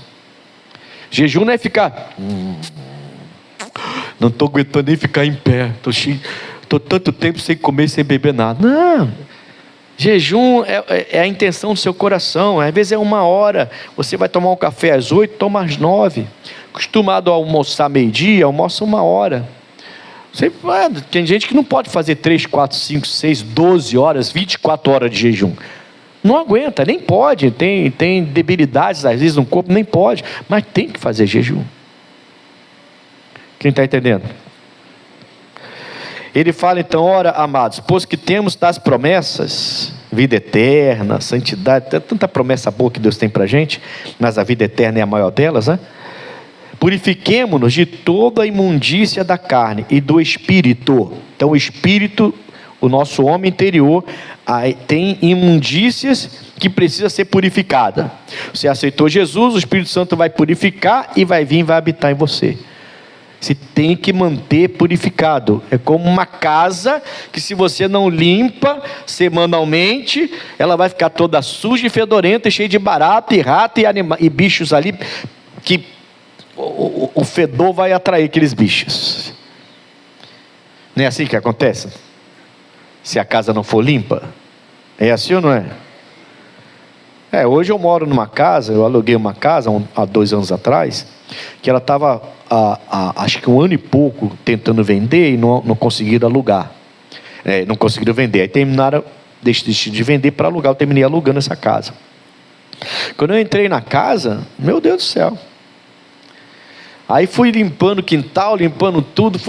Jejum não é ficar. Não estou aguentando nem ficar em pé. estou tanto tempo sem comer, sem beber nada. Não, jejum é a intenção do seu coração. Às vezes é 1 hora, você vai tomar um café às 8, toma às 9. Acostumado a almoçar meio-dia, almoça 1 hora. Tem gente que não pode fazer 3, 4, 5, 6, 12 horas, 24 horas de jejum. Não aguenta, nem pode. Tem debilidades às vezes no corpo, nem pode. Mas tem que fazer jejum. Quem está entendendo? Ele fala então: ora, amados, pois que temos tais promessas, vida eterna, santidade, tanta promessa boa que Deus tem para a gente, mas a vida eterna é a maior delas, né? Purifiquemo-nos de toda a imundícia da carne e do espírito. Então o espírito, o nosso homem interior, tem imundícias que precisa ser purificada. Você aceitou Jesus, o Espírito Santo vai purificar e vai vir e vai habitar em você. Você tem que manter purificado. É como uma casa que, se você não limpa semanalmente, ela vai ficar toda suja e fedorenta, e cheia de barata e rato e bichos ali, que o fedor vai atrair aqueles bichos. Não é assim que acontece? Se a casa não for limpa, é assim ou não é? Hoje eu moro numa casa, eu aluguei uma casa há 2 anos atrás, que ela estava acho que 1 ano e pouco tentando vender e não conseguiram alugar. Não conseguiram vender, aí terminaram de vender para alugar. Eu terminei alugando essa casa. Quando eu entrei na casa, meu Deus do céu, aí fui limpando o quintal, limpando tudo,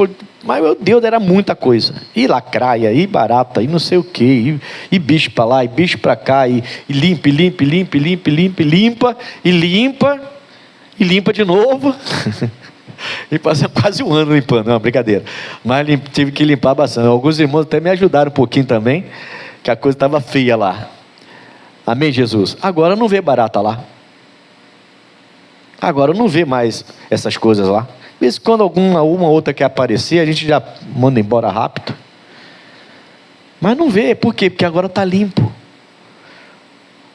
mas meu Deus, era muita coisa. E lacraia, e barata, e não sei o que, e bicho para lá, e bicho para cá, e limpa, e limpa de novo. E passei quase 1 ano limpando, não, brincadeira. Mas tive que limpar bastante. Alguns irmãos até me ajudaram um pouquinho também, que a coisa estava feia lá. Amém, Jesus? Agora não vê barata lá. Agora não vê mais essas coisas lá. De vez em quando uma outra quer aparecer, a gente já manda embora rápido. Mas não vê, por quê? Porque agora está limpo.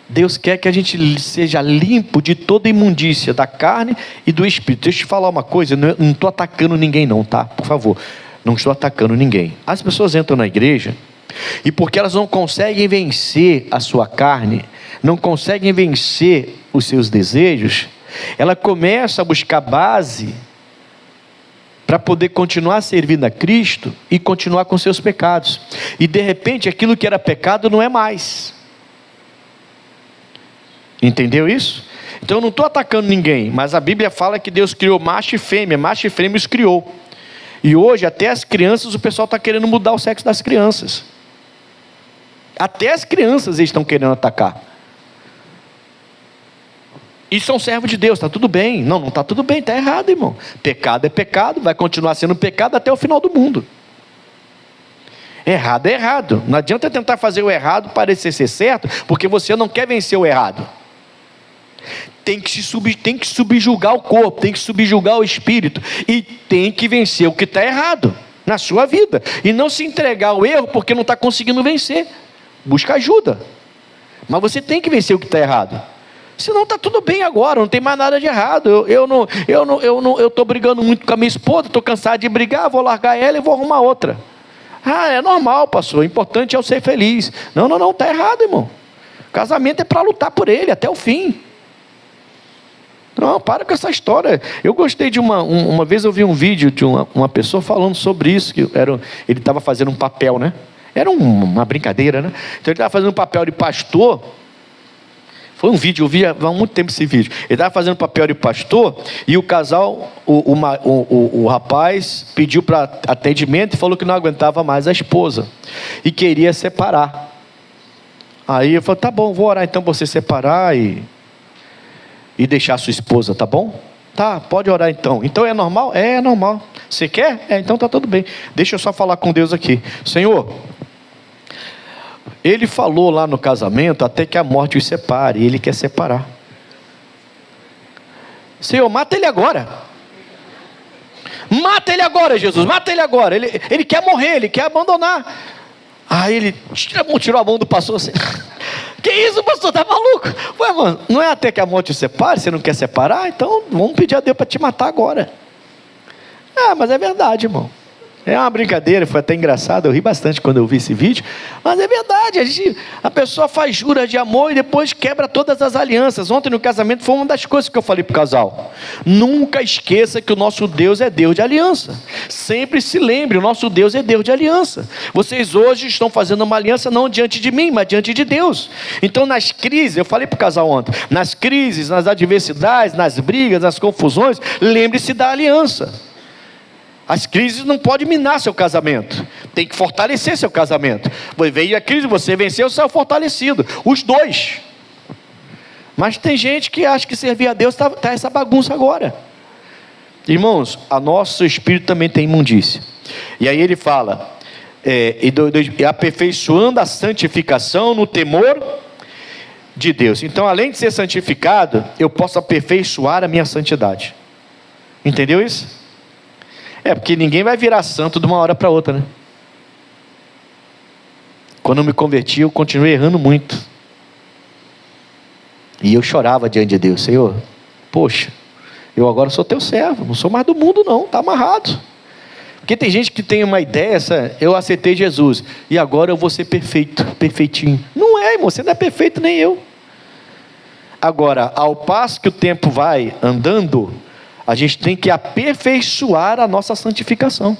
Deus quer que a gente seja limpo de toda imundícia da carne e do espírito. Deixa eu te falar uma coisa, eu não estou atacando ninguém não, tá? Por favor, não estou atacando ninguém. As pessoas entram na igreja e porque elas não conseguem vencer a sua carne, não conseguem vencer os seus desejos, ela começa a buscar base para poder continuar servindo a Cristo e continuar com seus pecados. E de repente aquilo que era pecado não é mais. Entendeu isso? Então eu não estou atacando ninguém, mas a Bíblia fala que Deus criou macho e fêmea os criou. E hoje até as crianças, o pessoal está querendo mudar o sexo das crianças. Até as crianças eles estão querendo atacar. E são servos de Deus, está tudo bem. Não está tudo bem, está errado, irmão. Pecado é pecado, vai continuar sendo pecado até o final do mundo. Errado é errado. Não adianta tentar fazer o errado parecer ser certo, porque você não quer vencer o errado. Tem que subjugar o corpo, tem que subjugar o espírito, e tem que vencer o que está errado na sua vida, e não se entregar ao erro porque não está conseguindo vencer. Busca ajuda, mas você tem que vencer o que está errado. Senão está tudo bem agora, não tem mais nada de errado. Eu estou brigando muito com a minha esposa, estou cansado de brigar, vou largar ela e vou arrumar outra. É normal, pastor, o importante é eu ser feliz. Não, está errado, irmão. Casamento é para lutar por ele até o fim. Não, para com essa história. Eu gostei de uma vez eu vi um vídeo de uma pessoa falando sobre isso, que ele estava fazendo um papel, né? Era uma brincadeira, né? Então ele estava fazendo um papel de pastor. Foi um vídeo, eu vi há muito tempo esse vídeo. Ele estava fazendo papel de pastor, e o casal, o rapaz pediu para atendimento e falou que não aguentava mais a esposa e queria separar. Aí eu falei: tá bom, vou orar então para você separar e deixar a sua esposa, tá bom? Tá, pode orar então. Então é normal? É normal. Você quer? Então tá tudo bem. Deixa eu só falar com Deus aqui. Senhor, ele falou lá no casamento até que a morte os separe, e ele quer separar. Senhor, mata ele agora. Mata ele agora, Jesus, mata ele agora. Ele quer morrer, ele quer abandonar. Aí ele tirou a mão do pastor assim. Que isso, pastor, tá maluco? Ué, mano, não é até que a morte os separe? Você não quer separar? Então vamos pedir a Deus para te matar agora. Mas é verdade, irmão. É uma brincadeira, foi até engraçado, eu ri bastante quando eu vi esse vídeo, mas é verdade, a pessoa faz juras de amor e depois quebra todas as alianças. Ontem no casamento foi uma das coisas que eu falei para o casal: nunca esqueça que o nosso Deus é Deus de aliança. Sempre se lembre, o nosso Deus é Deus de aliança. Vocês hoje estão fazendo uma aliança não diante de mim, mas diante de Deus. Então nas crises, eu falei para o casal ontem, nas crises, nas adversidades, nas brigas, nas confusões, lembre-se da aliança. As crises não podem minar seu casamento, tem que fortalecer seu casamento. Veio a crise, você venceu, saiu fortalecido, os dois. Mas tem gente que acha que servir a Deus está essa bagunça agora. Irmãos, a nosso espírito também tem imundícia. E aí ele fala, aperfeiçoando a santificação no temor de Deus. Então, além de ser santificado, eu posso aperfeiçoar a minha santidade. Entendeu isso? Porque ninguém vai virar santo de uma hora para outra, né? Quando eu me converti, eu continuei errando muito. E eu chorava diante de Deus: Senhor, poxa, eu agora sou teu servo, não sou mais do mundo não, está amarrado. Porque tem gente que tem uma ideia, eu aceitei Jesus, e agora eu vou ser perfeito, perfeitinho. Não é, irmão, você não é perfeito nem eu. Agora, ao passo que o tempo vai andando, a gente tem que aperfeiçoar a nossa santificação.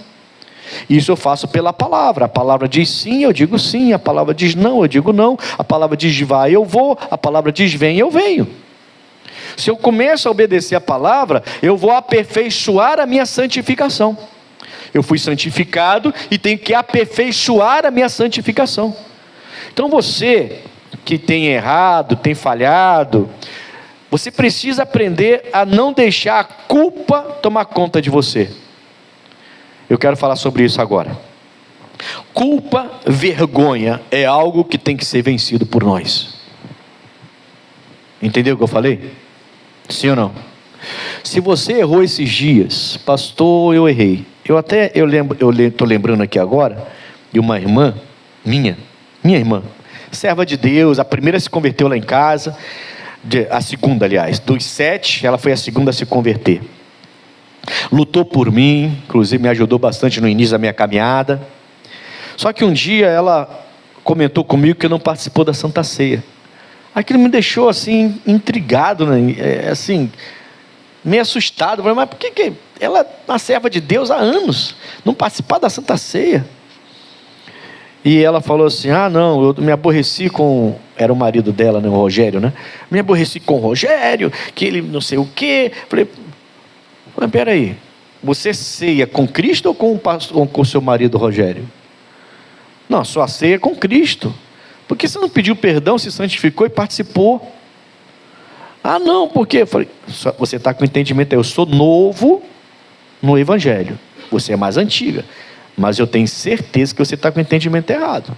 Isso eu faço pela palavra. A palavra diz sim, eu digo sim. A palavra diz não, eu digo não. A palavra diz vai, eu vou. A palavra diz vem, eu venho. Se eu começo a obedecer a palavra, eu vou aperfeiçoar a minha santificação. Eu fui santificado e tenho que aperfeiçoar a minha santificação. Então você que tem errado, tem falhado, você precisa aprender a não deixar a culpa tomar conta de você. Eu quero falar sobre isso agora. Culpa, vergonha é algo que tem que ser vencido por nós. Entendeu o que eu falei? Sim ou não? Se você errou esses dias, pastor, eu errei. Eu estou lembrando aqui agora de uma irmã minha irmã, serva de Deus, a primeira se converteu lá em casa. A segunda, aliás, dos 7, ela foi a segunda a se converter. Lutou por mim, inclusive me ajudou bastante no início da minha caminhada. Só que um dia ela comentou comigo que não participou da Santa Ceia. Aquilo me deixou assim, intrigado, né? Assim, meio assustado. Falei, mas por que ela é uma serva de Deus há anos, não participar da Santa Ceia? E ela falou assim: não, eu me aborreci com... Era o marido dela, né, o Rogério, né? Me aborreci com o Rogério, que ele não sei o quê. Falei, mas peraí, você ceia com Cristo ou com o seu marido Rogério? Não, sua ceia é com Cristo. Por que você não pediu perdão, se santificou e participou? Não, porque... Eu falei, você está com entendimento aí, eu sou novo no Evangelho, você é mais antiga. Mas eu tenho certeza que você está com o entendimento errado.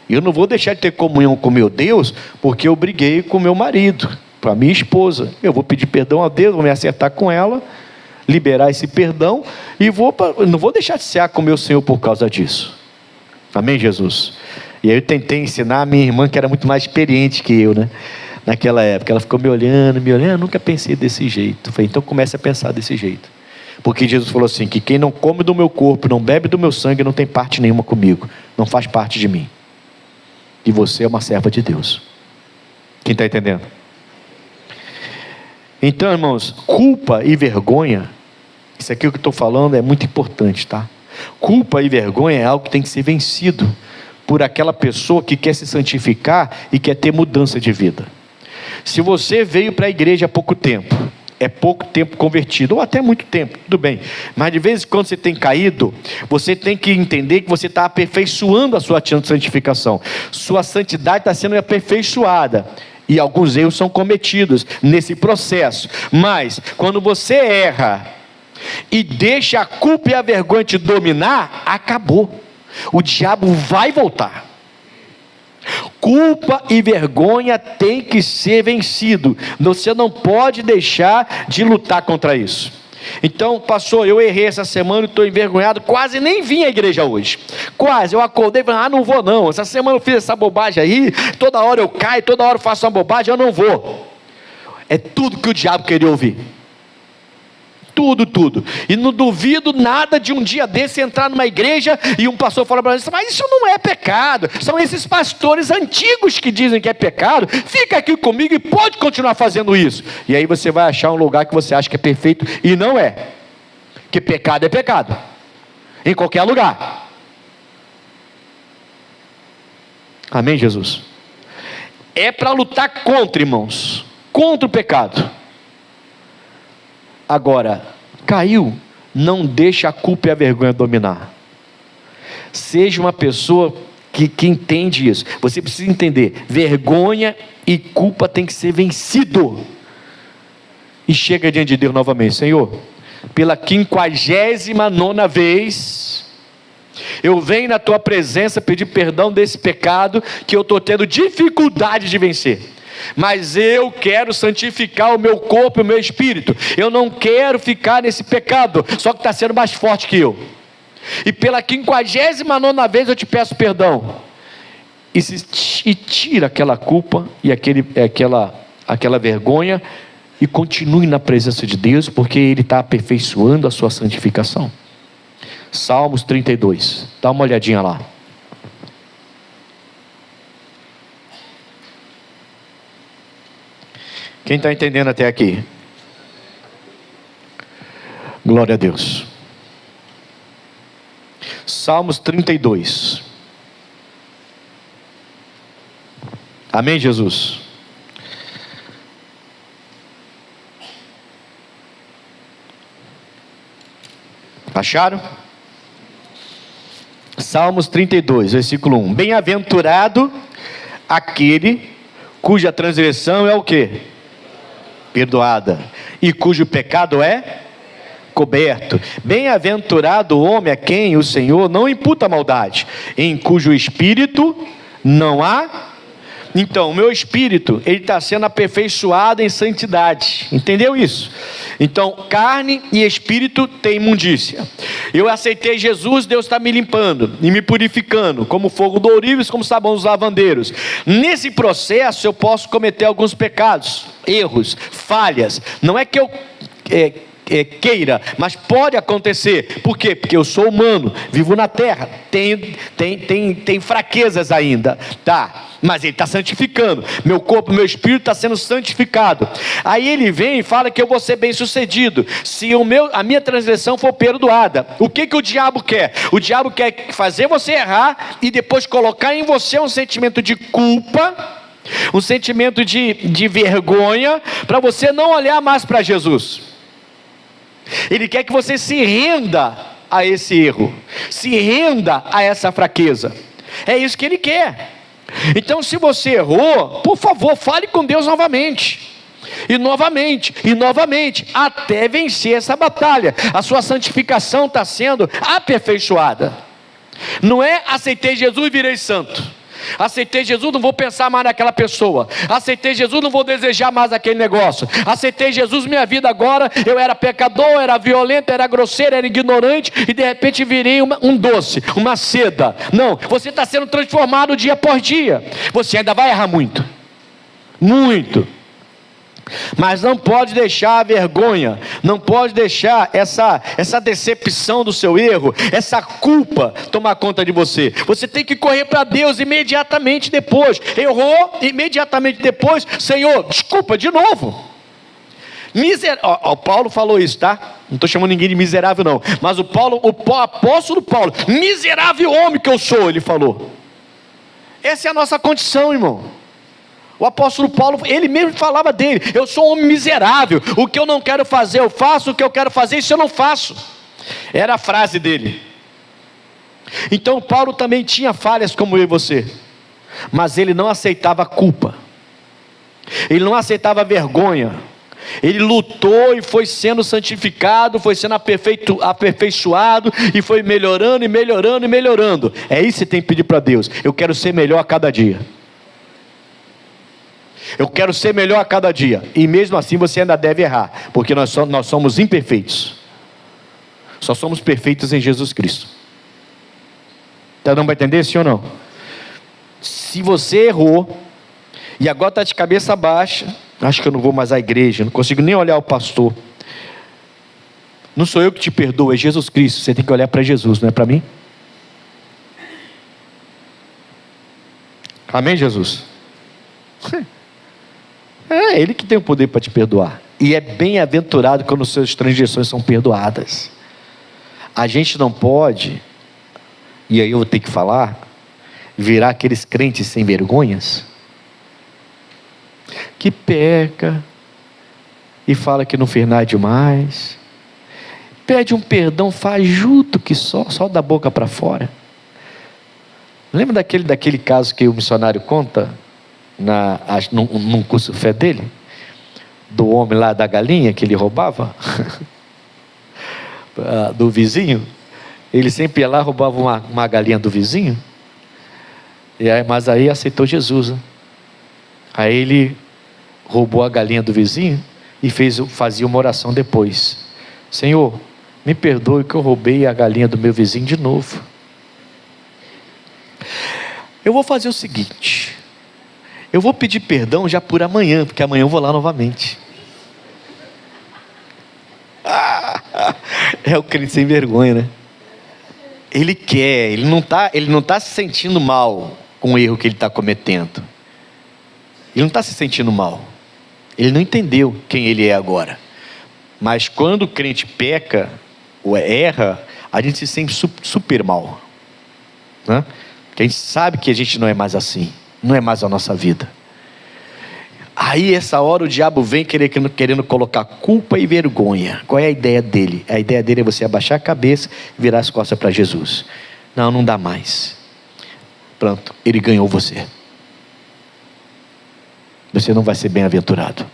Eu não vou deixar de ter comunhão com meu Deus porque eu briguei com meu marido, com a minha esposa. Eu vou pedir perdão a Deus, vou me acertar com ela, liberar esse perdão e não vou deixar de cear com meu Senhor por causa disso. Amém, Jesus? E aí eu tentei ensinar a minha irmã, que era muito mais experiente que eu, né? Naquela época, ela ficou me olhando, eu nunca pensei desse jeito. Eu falei, então comece a pensar desse jeito. Porque Jesus falou assim, que quem não come do meu corpo, não bebe do meu sangue, não tem parte nenhuma comigo, não faz parte de mim. E você é uma serva de Deus. Quem está entendendo? Então, irmãos, culpa e vergonha, isso aqui que eu estou falando é muito importante, tá? Culpa e vergonha é algo que tem que ser vencido por aquela pessoa que quer se santificar e quer ter mudança de vida. Se você veio para a igreja há pouco tempo, é pouco tempo convertido, ou até muito tempo, tudo bem, mas de vez em quando você tem caído, você tem que entender que você está aperfeiçoando a sua santificação, sua santidade está sendo aperfeiçoada, e alguns erros são cometidos nesse processo, mas quando você erra, e deixa a culpa e a vergonha te dominar, acabou, o diabo vai voltar. Culpa e vergonha tem que ser vencido. Você não pode deixar de lutar contra isso. Então, pastor, eu errei essa semana e estou envergonhado, quase nem vim à igreja hoje. Quase, eu acordei e falei, não vou não. Essa semana eu fiz essa bobagem aí, toda hora eu caio, toda hora eu faço uma bobagem, eu não vou. É tudo que o diabo queria ouvir. Tudo, tudo. E não duvido nada de um dia desse entrar numa igreja e um pastor falar para você, mas isso não é pecado. São esses pastores antigos que dizem que é pecado. Fica aqui comigo e pode continuar fazendo isso. E aí você vai achar um lugar que você acha que é perfeito e não é. Que pecado é pecado. Em qualquer lugar. Amém, Jesus? É para lutar contra, irmãos. Contra o pecado. Agora, caiu, não deixa a culpa e a vergonha dominar. Seja uma pessoa que entende isso. Você precisa entender, vergonha e culpa tem que ser vencido. E chega diante de Deus novamente, Senhor, pela 59ª vez, eu venho na tua presença pedir perdão desse pecado que eu estou tendo dificuldade de vencer. Mas eu quero santificar o meu corpo e o meu espírito. Eu não quero ficar nesse pecado, só que está sendo mais forte que eu. E pela 59ª vez eu te peço perdão. E tira aquela culpa e aquela vergonha e continue na presença de Deus, porque Ele está aperfeiçoando a sua santificação. Salmos 32, dá uma olhadinha lá. Quem está entendendo até aqui? Glória a Deus. Salmos 32. Amém, Jesus? Acharam? Salmos 32, versículo 1. Bem-aventurado aquele cuja transgressão é o quê? Perdoada, e cujo pecado é coberto. Bem-aventurado o homem a quem o Senhor não imputa maldade, em cujo espírito não há. Então, o meu espírito, ele está sendo aperfeiçoado em santidade. Entendeu isso? Então, carne e espírito tem imundícia. Eu aceitei Jesus, Deus está me limpando e me purificando, como fogo do ourives, como sabão dos lavandeiros. Nesse processo, eu posso cometer alguns pecados, erros, falhas. Não é que eu queira, mas pode acontecer. Por quê? Porque eu sou humano, vivo na terra, tem fraquezas ainda, tá? Mas Ele está santificando, meu corpo, meu espírito está sendo santificado. Aí Ele vem e fala que eu vou ser bem sucedido, se a minha transgressão for perdoada. O que o diabo quer? O diabo quer fazer você errar e depois colocar em você um sentimento de culpa, um sentimento de vergonha, para você não olhar mais para Jesus. Ele quer que você se renda a esse erro, se renda a essa fraqueza. É isso que Ele quer. Então, se você errou, por favor, fale com Deus novamente. E novamente, e novamente, até vencer essa batalha. A sua santificação está sendo aperfeiçoada. Não é aceitei Jesus e virei santo. Aceitei Jesus, não vou pensar mais naquela pessoa. Aceitei Jesus, não vou desejar mais aquele negócio. Aceitei Jesus, minha vida agora, eu era pecador, era violento, era grosseiro, era ignorante, e de repente virei um doce, uma seda. Não, você está sendo transformado dia por dia. Você ainda vai errar muito, muito. Mas não pode deixar a vergonha, não pode deixar essa decepção do seu erro, essa culpa tomar conta de você. Você tem que correr para Deus imediatamente depois. Errou, imediatamente depois, Senhor, desculpa de novo. O Paulo falou isso, tá? Não estou chamando ninguém de miserável não, mas o apóstolo Paulo, miserável homem que eu sou, ele falou. Essa é a nossa condição, irmão. O apóstolo Paulo, ele mesmo falava dele, eu sou um homem miserável, o que eu não quero fazer eu faço, o que eu quero fazer isso eu não faço. Era a frase dele. Então Paulo também tinha falhas como eu e você, mas ele não aceitava a culpa, ele não aceitava a vergonha. Ele lutou e foi sendo santificado, foi sendo aperfeiçoado, e foi melhorando e melhorando e melhorando. É isso que você tem que pedir para Deus. Eu quero ser melhor a cada dia. Eu quero ser melhor a cada dia. E mesmo assim você ainda deve errar, porque nós somos imperfeitos. Só somos perfeitos em Jesus Cristo. Então não vai entender, sim ou não? Se você errou e agora está de cabeça baixa, acho que eu não vou mais à igreja, não consigo nem olhar o pastor. Não sou eu que te perdoo, é Jesus Cristo. Você tem que olhar para Jesus, não é para mim? Amém, Jesus? É Ele que tem o poder para te perdoar. E é bem-aventurado quando as suas transgressões são perdoadas. A gente não pode, e aí eu vou ter que falar, virar aqueles crentes sem vergonhas, que peca, e fala que não fez nada demais, pede um perdão fajuto que só da boca para fora. Lembra daquele caso que o missionário conta, num curso fé dele? Do homem lá da galinha que ele roubava? Do vizinho? Ele sempre ia lá, roubava uma galinha do vizinho. Mas aí aceitou Jesus, né? Aí ele roubou a galinha do vizinho e fazia uma oração depois: Senhor, me perdoe que eu roubei a galinha do meu vizinho de novo. Eu vou fazer o seguinte: eu vou pedir perdão já por amanhã, porque amanhã eu vou lá novamente. É o crente sem vergonha, né? Ele não está se sentindo mal com o erro que ele está cometendo. Ele não está se sentindo mal. Ele não entendeu quem ele é agora. Mas quando o crente peca ou erra, a gente se sente super mal, né? Porque a gente sabe que a gente não é mais assim, não é mais a nossa vida. Aí essa hora o diabo vem querendo colocar culpa e vergonha. Qual é a ideia dele? A ideia dele é você abaixar a cabeça e virar as costas para Jesus. Não dá mais. Pronto, ele ganhou você. Você não vai ser bem-aventurado.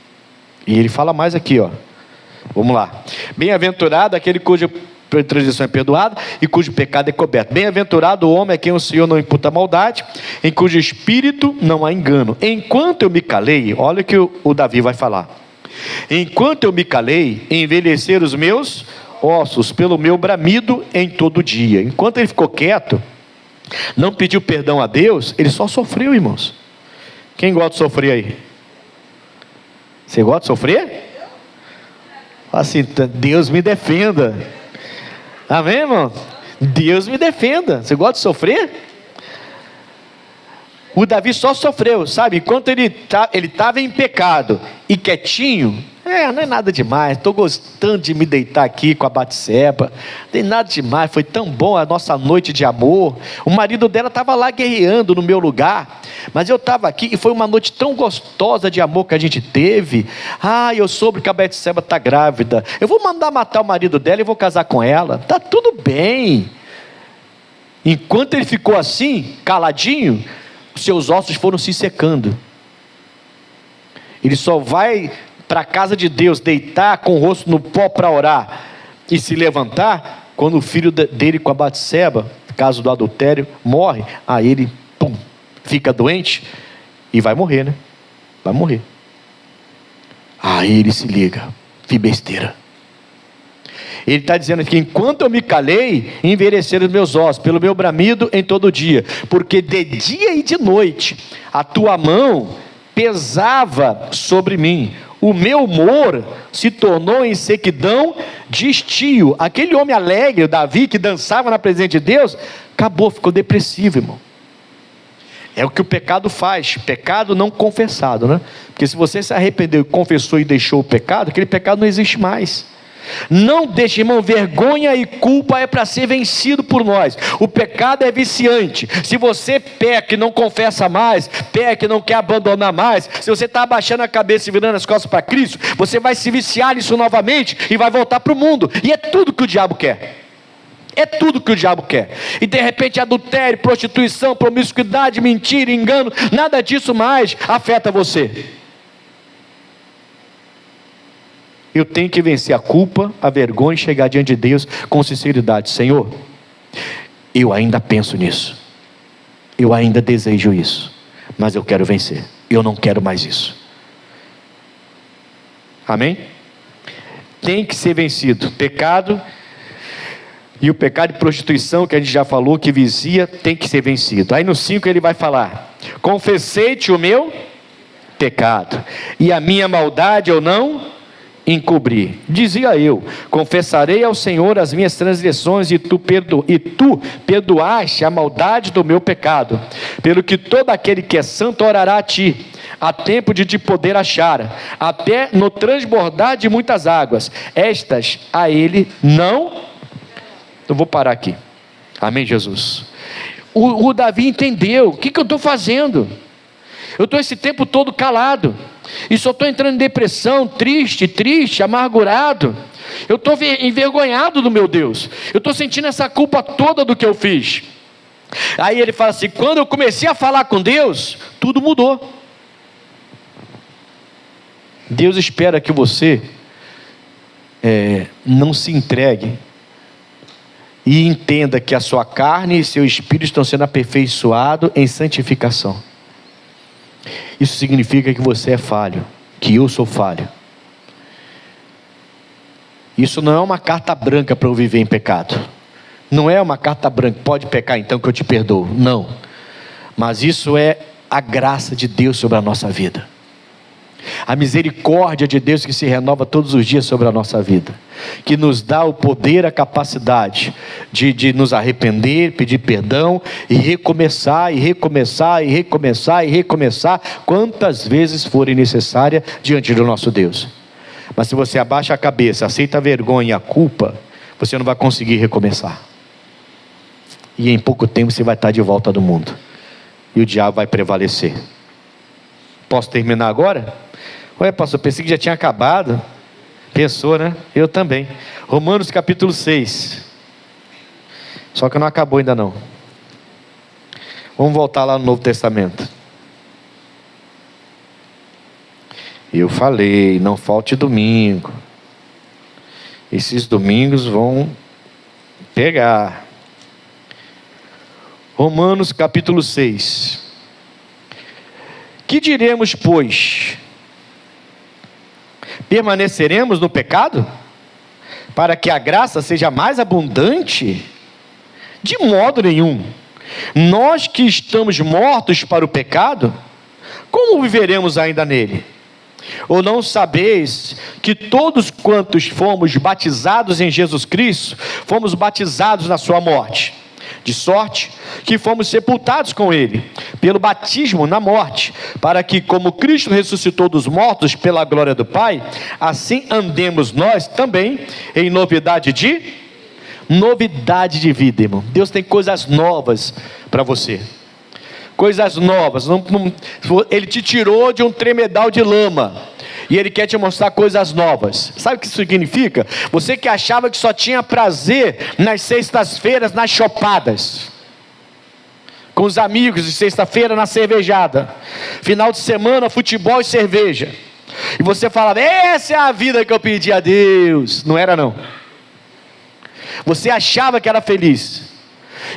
E ele fala mais aqui, ó. Vamos lá. Bem-aventurado aquele cuja transgressão é perdoada e cujo pecado é coberto. Bem-aventurado o homem a quem o Senhor não imputa maldade, em cujo espírito não há engano. Enquanto eu me calei, olha o que o Davi vai falar. Enquanto eu me calei, envelheceram os meus ossos pelo meu bramido em todo dia. Enquanto ele ficou quieto, não pediu perdão a Deus, ele só sofreu, irmãos. Quem gosta de sofrer aí? Você gosta de sofrer? Assim, Deus me defenda. Amém, irmão? Deus me defenda. Você gosta de sofrer? O Davi só sofreu, sabe? Enquanto ele estava em pecado e quietinho, não é nada demais, estou gostando de me deitar aqui com a Batseba, não tem nada demais, foi tão bom a nossa noite de amor. O marido dela estava lá guerreando no meu lugar, mas eu estava aqui e foi uma noite tão gostosa de amor que a gente teve. Eu soube que a Batseba está grávida, eu vou mandar matar o marido dela e vou casar com ela, está tudo bem. Enquanto ele ficou assim, caladinho, seus ossos foram se secando. Ele só vai para a casa de Deus deitar com o rosto no pó para orar e se levantar quando o filho dele com a Batseba, caso do adultério, morre. Aí ele fica doente e vai morrer, né? Vai morrer. Aí ele se liga: que besteira. Ele está dizendo que enquanto eu me calei, envelheceram os meus ossos pelo meu bramido em todo dia, porque de dia e de noite a tua mão pesava sobre mim, o meu humor se tornou em sequidão de estio. Aquele homem alegre, Davi, que dançava na presença de Deus, acabou, ficou depressivo, irmão. É o que o pecado faz, pecado não confessado, né? Porque se você se arrependeu, confessou e deixou o pecado, aquele pecado não existe mais. Não deixe, irmão, vergonha e culpa é para ser vencido por nós. O pecado é viciante. Se você peca e não confessa mais, peca e não quer abandonar mais, se você está abaixando a cabeça e virando as costas para Cristo, você vai se viciar nisso novamente e vai voltar para o mundo. E é tudo que o diabo quer. É tudo que o diabo quer. E de repente adultério, prostituição, promiscuidade, mentira, engano, nada disso mais afeta você. Eu tenho que vencer a culpa, a vergonha e chegar diante de Deus com sinceridade. Senhor, eu ainda penso nisso, eu ainda desejo isso, mas eu quero vencer, eu não quero mais isso. Amém? Tem que ser vencido. Pecado, e o pecado de prostituição, que a gente já falou, que vicia, tem que ser vencido. Aí no 5 ele vai falar: confessei-te o meu pecado, e a minha maldade eu não encobrir. Dizia eu: confessarei ao Senhor as minhas transgressões, e tu perdoaste a maldade do meu pecado. Pelo que todo aquele que é santo orará a ti, a tempo de te poder achar, até no transbordar de muitas águas. Estas a ele não... Eu vou parar aqui. Amém, Jesus? O Davi entendeu: o que eu estou fazendo? Eu estou esse tempo todo calado, e só estou entrando em depressão, triste, amargurado. Eu estou envergonhado do meu Deus. Eu estou sentindo essa culpa toda do que eu fiz. Aí ele fala assim: quando eu comecei a falar com Deus, tudo mudou. Deus espera que você não se entregue e entenda que a sua carne e seu espírito estão sendo aperfeiçoados em santificação. Isso significa que você é falho, que eu sou falho. Isso não é uma carta branca para eu viver em pecado. Não é uma carta branca: pode pecar então que eu te perdoo. Não. Mas isso é a graça de Deus sobre a nossa vida. A misericórdia de Deus que se renova todos os dias sobre a nossa vida, que nos dá o poder, a capacidade de nos arrepender, pedir perdão e recomeçar, quantas vezes forem necessárias diante do nosso Deus. Mas se você abaixa a cabeça, aceita a vergonha e a culpa, você não vai conseguir recomeçar, e em pouco tempo você vai estar de volta do mundo, e o diabo vai prevalecer. Posso terminar agora? Ué, pastor, pensei que já tinha acabado. Pensou, né? Eu também. Romanos capítulo 6. Só que não acabou ainda não. Vamos voltar lá no Novo Testamento. Eu falei: não falte domingo. Esses domingos vão pegar. Romanos capítulo 6. Que diremos, pois? Permaneceremos no pecado, para que a graça seja mais abundante? De modo nenhum. Nós que estamos mortos para o pecado, como viveremos ainda nele? Ou não sabeis que todos quantos fomos batizados em Jesus Cristo, fomos batizados na sua morte? De sorte que fomos sepultados com ele, pelo batismo na morte, para que, como Cristo ressuscitou dos mortos pela glória do Pai, assim andemos nós também em novidade de vida, irmão. Deus tem coisas novas para você. Coisas novas. Ele te tirou de um tremedal de lama, e Ele quer te mostrar coisas novas. Sabe o que isso significa? Você que achava que só tinha prazer nas sextas-feiras, nas chopadas, com os amigos, de sexta-feira na cervejada, final de semana, futebol e cerveja, e você falava: essa é a vida que eu pedi a Deus. Não era não. Você achava que era feliz,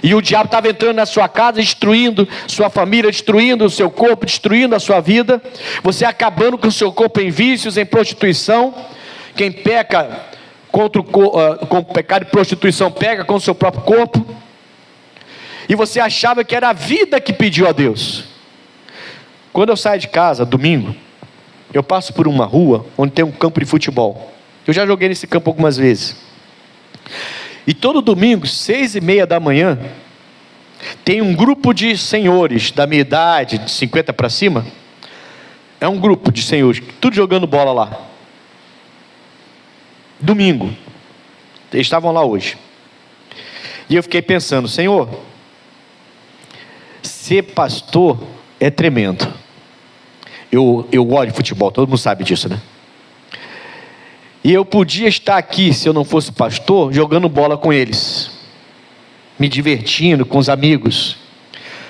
e o diabo estava entrando na sua casa, destruindo sua família, destruindo o seu corpo, destruindo a sua vida. Você acabando com o seu corpo em vícios, em prostituição. Quem peca com o pecado de prostituição, pega com o seu próprio corpo. E você achava que era a vida que pediu a Deus. Quando eu saio de casa, domingo, eu passo por uma rua onde tem um campo de futebol. Eu já joguei nesse campo algumas vezes. E todo domingo, 6:30 da manhã, tem um grupo de senhores da minha idade, de 50 para cima. É um grupo de senhores, tudo jogando bola lá. Domingo. Eles estavam lá hoje. E eu fiquei pensando: Senhor, ser pastor é tremendo. Eu gosto de futebol, todo mundo sabe disso, né? E eu podia estar aqui, se eu não fosse pastor, jogando bola com eles, me divertindo com os amigos,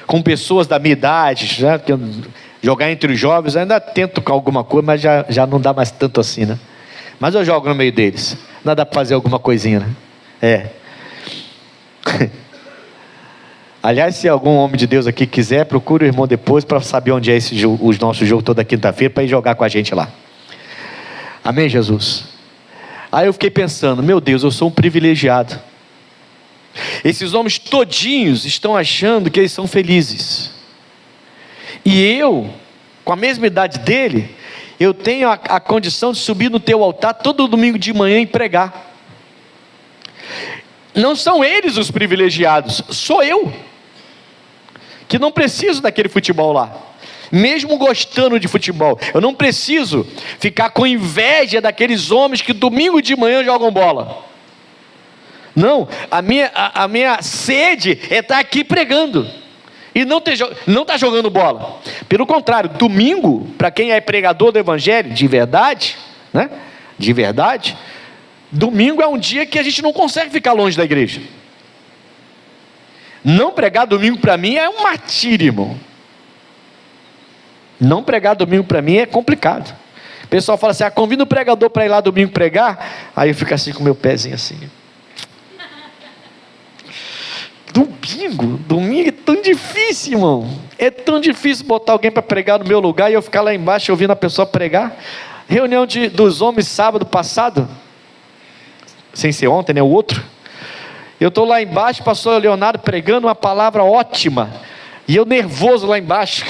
com pessoas da minha idade, já, jogar entre os jovens. Eu ainda tento com alguma coisa, mas já não dá mais tanto assim, né? Mas eu jogo no meio deles, ainda dá para fazer alguma coisinha, né? Aliás, se algum homem de Deus aqui quiser, procure o irmão depois para saber onde é o nosso jogo toda quinta-feira, para ir jogar com a gente lá. Amém, Jesus? Aí eu fiquei pensando: meu Deus, eu sou um privilegiado. Esses homens todinhos estão achando que eles são felizes, e eu, com a mesma idade dele, Eu tenho a condição de subir no teu altar todo domingo de manhã e pregar. Não são eles os privilegiados, sou eu, que não preciso daquele futebol lá. Mesmo gostando de futebol, eu não preciso ficar com inveja daqueles homens que domingo de manhã jogam bola. Não, a minha sede é estar aqui pregando e não estar jogando bola. Pelo contrário, domingo, para quem é pregador do evangelho de verdade, né? De verdade, domingo é um dia que a gente não consegue ficar longe da igreja. Não pregar domingo para mim é um martírio, irmão. Não pregar domingo para mim é complicado. O pessoal fala assim: convida o pregador para ir lá domingo pregar. Aí eu fico assim com o meu pezinho assim. Domingo é tão difícil, irmão. É tão difícil botar alguém para pregar no meu lugar e eu ficar lá embaixo ouvindo a pessoa pregar. Reunião dos homens sábado passado, sem ser ontem, né? O outro. Eu estou lá embaixo, pastor Leonardo pregando uma palavra ótima. E eu nervoso lá embaixo.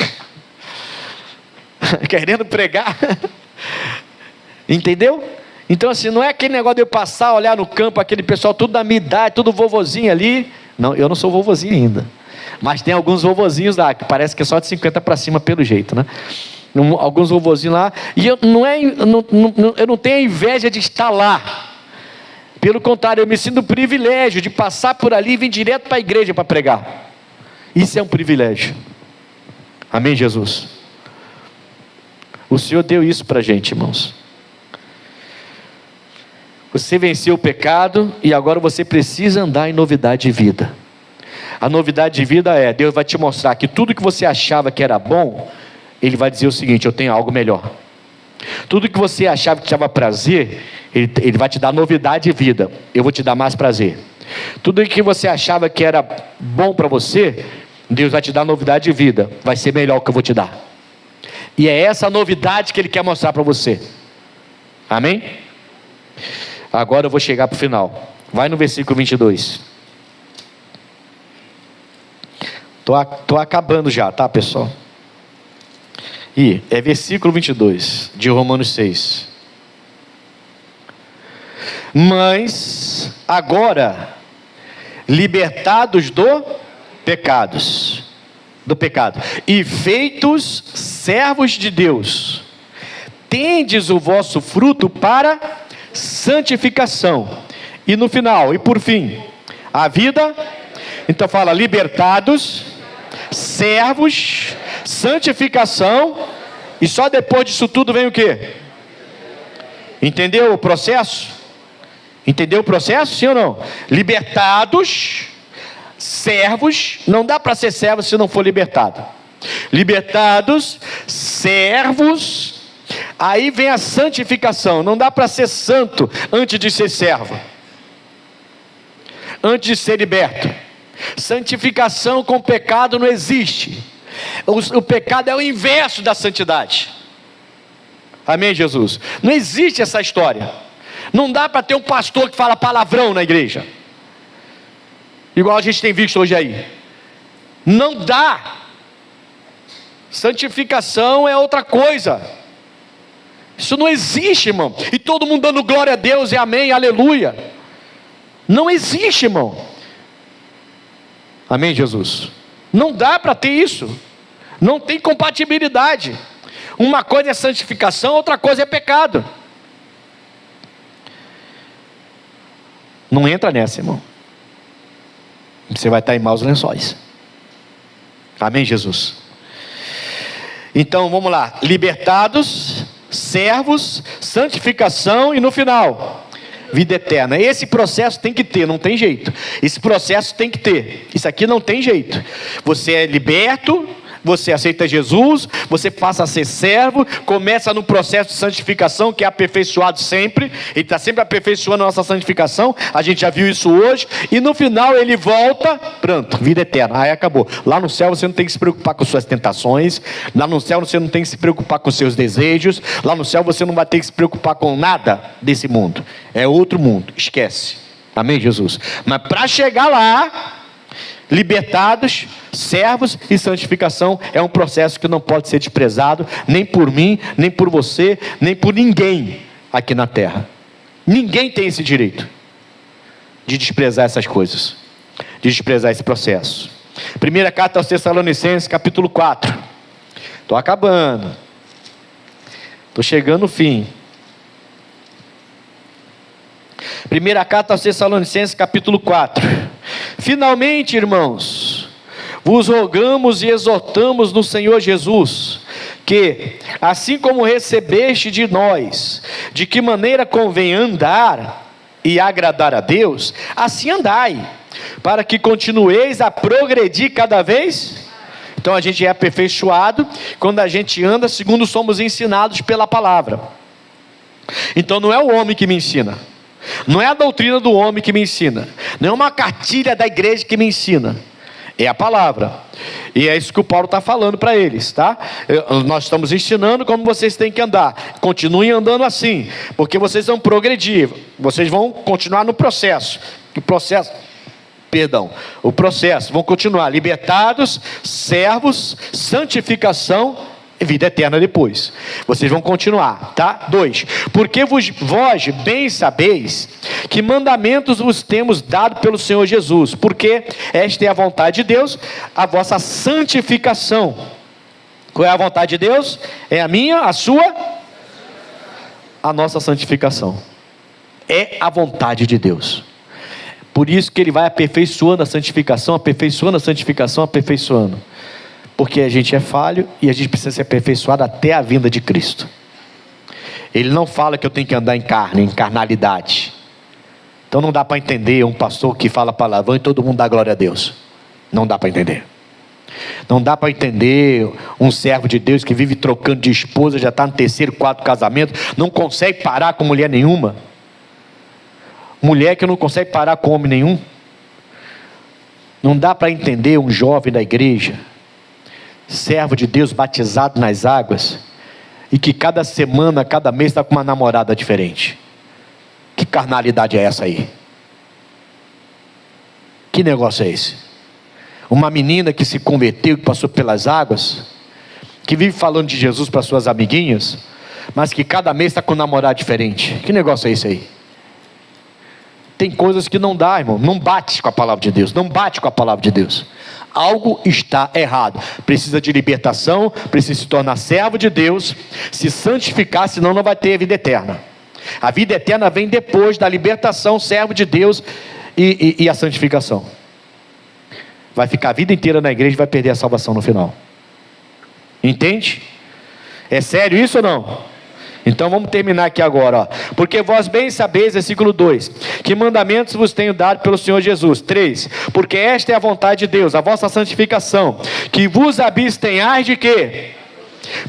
Querendo pregar. Entendeu? Então assim, não é aquele negócio de eu passar, olhar no campo, aquele pessoal tudo da minha idade, tudo vovozinho ali. Não, eu não sou vovozinho ainda. Mas tem alguns vovozinhos lá, que parece que é só de 50 para cima pelo jeito, né? Alguns vovozinhos lá. E eu não tenho a inveja de estar lá. Pelo contrário, eu me sinto privilégio de passar por ali e vir direto para a igreja para pregar. Isso é um privilégio. Amém, Jesus? O Senhor deu isso para a gente, irmãos. Você venceu o pecado e agora você precisa andar em novidade de vida. A novidade de vida é: Deus vai te mostrar que tudo que você achava que era bom, Ele vai dizer o seguinte: eu tenho algo melhor. Tudo que você achava que te dava prazer, Ele vai te dar novidade de vida. Eu vou te dar mais prazer. Tudo que você achava que era bom para você, Deus vai te dar novidade de vida. Vai ser melhor o que eu vou te dar. E é essa novidade que Ele quer mostrar para você. Amém? Agora eu vou chegar para o final. Vai no versículo 22. Estou acabando já, tá, pessoal? E é versículo 22 de Romanos 6. Mas agora, libertados do pecado e feitos servos de Deus, tendes o vosso fruto para santificação. E no final, e por fim, a vida. Então fala: libertados, servos, santificação. E só depois disso tudo vem o quê? Entendeu o processo? Entendeu o processo, sim ou não? Libertados, servos. Não dá para ser servo se não for libertado. Libertados, servos. Aí vem a santificação. Não dá para ser santo antes de ser servo, antes de ser liberto. Santificação com pecado não existe. O pecado é o inverso da santidade. Amém, Jesus? Não existe essa história. Não dá para ter um pastor que fala palavrão na igreja, igual a gente tem visto hoje aí. Não dá. Santificação é outra coisa. Isso não existe, irmão. E todo mundo dando glória a Deus e amém, aleluia. Não existe, irmão. Amém, Jesus? Não dá para ter isso. Não tem compatibilidade. Uma coisa é santificação, outra coisa é pecado. Não entra nessa, irmão. Você vai estar em maus lençóis. Amém, Jesus? Então vamos lá: libertados, servos, santificação e no final, vida eterna. Esse processo tem que ter, não tem jeito. Esse processo tem que ter. Isso aqui não tem jeito. Você é liberto, você aceita Jesus, você passa a ser servo, começa no processo de santificação, que é aperfeiçoado sempre. Ele está sempre aperfeiçoando a nossa santificação. A gente já viu isso hoje. E no final ele volta, pronto, vida eterna. Aí acabou. Lá no céu você não tem que se preocupar com suas tentações. Lá no céu você não tem que se preocupar com seus desejos. Lá no céu você não vai ter que se preocupar com nada desse mundo. É outro mundo, esquece. Amém, Jesus? Mas para chegar lá, libertados, servos e santificação é um processo que não pode ser desprezado, nem por mim, nem por você, nem por ninguém aqui na terra. Ninguém tem esse direito de desprezar essas coisas, de desprezar esse processo. Primeira carta aos Tessalonicenses, capítulo 4. Estou acabando. Estou chegando no fim. Primeira carta aos Tessalonicenses, capítulo 4. Finalmente, irmãos, vos rogamos e exortamos no Senhor Jesus, que, assim como recebeste de nós, de que maneira convém andar e agradar a Deus, assim andai, para que continueis a progredir cada vez. Então a gente é aperfeiçoado quando a gente anda segundo somos ensinados pela palavra. Então não é o homem que me ensina, não é a doutrina do homem que me ensina, não é uma cartilha da igreja que me ensina, é a palavra. E é isso que o Paulo está falando para eles, tá? Nós estamos ensinando como vocês têm que andar. Continuem andando assim, porque vocês vão progredir, vocês vão continuar no processo. O processo, vão continuar libertados, servos, santificação e vida eterna depois. Vocês vão continuar, tá? 2. Porque vós bem sabeis que mandamentos vos temos dado pelo Senhor Jesus, porque esta é a vontade de Deus, a vossa santificação. Qual é a vontade de Deus? É a minha, a sua, a nossa santificação. É a vontade de Deus. Por isso que Ele vai aperfeiçoando a santificação, aperfeiçoando a santificação, aperfeiçoando. Porque a gente é falho e a gente precisa ser aperfeiçoado até a vinda de Cristo. Ele não fala que eu tenho que andar em carne, em carnalidade. Então não dá para entender um pastor que fala palavrão e todo mundo dá glória a Deus. Não dá para entender. Não dá para entender um servo de Deus que vive trocando de esposa, já está no 3º, 4º casamento, não consegue parar com mulher nenhuma. Mulher que não consegue parar com homem nenhum. Não dá para entender um jovem da igreja, servo de Deus batizado nas águas, e que cada semana, cada mês está com uma namorada diferente. Que carnalidade é essa aí? Que negócio é esse? Uma menina que se converteu, que passou pelas águas, que vive falando de Jesus para suas amiguinhas, mas que cada mês está com um namorado diferente. Que negócio é esse aí? Tem coisas que não dá, irmão. Não bate com a palavra de Deus. Não bate com a palavra de Deus. Algo está errado. Precisa de libertação. Precisa se tornar servo de Deus. Se santificar, senão não vai ter vida eterna. A vida eterna vem depois da libertação, servo de Deus e a santificação. Vai ficar a vida inteira na igreja e vai perder a salvação no final. Entende? É sério isso ou não? Então vamos terminar aqui agora, ó. Porque vós bem sabeis, versículo 2, que mandamentos vos tenho dado pelo Senhor Jesus. 3, porque esta é a vontade de Deus, a vossa santificação, que vos abstenhais de quê?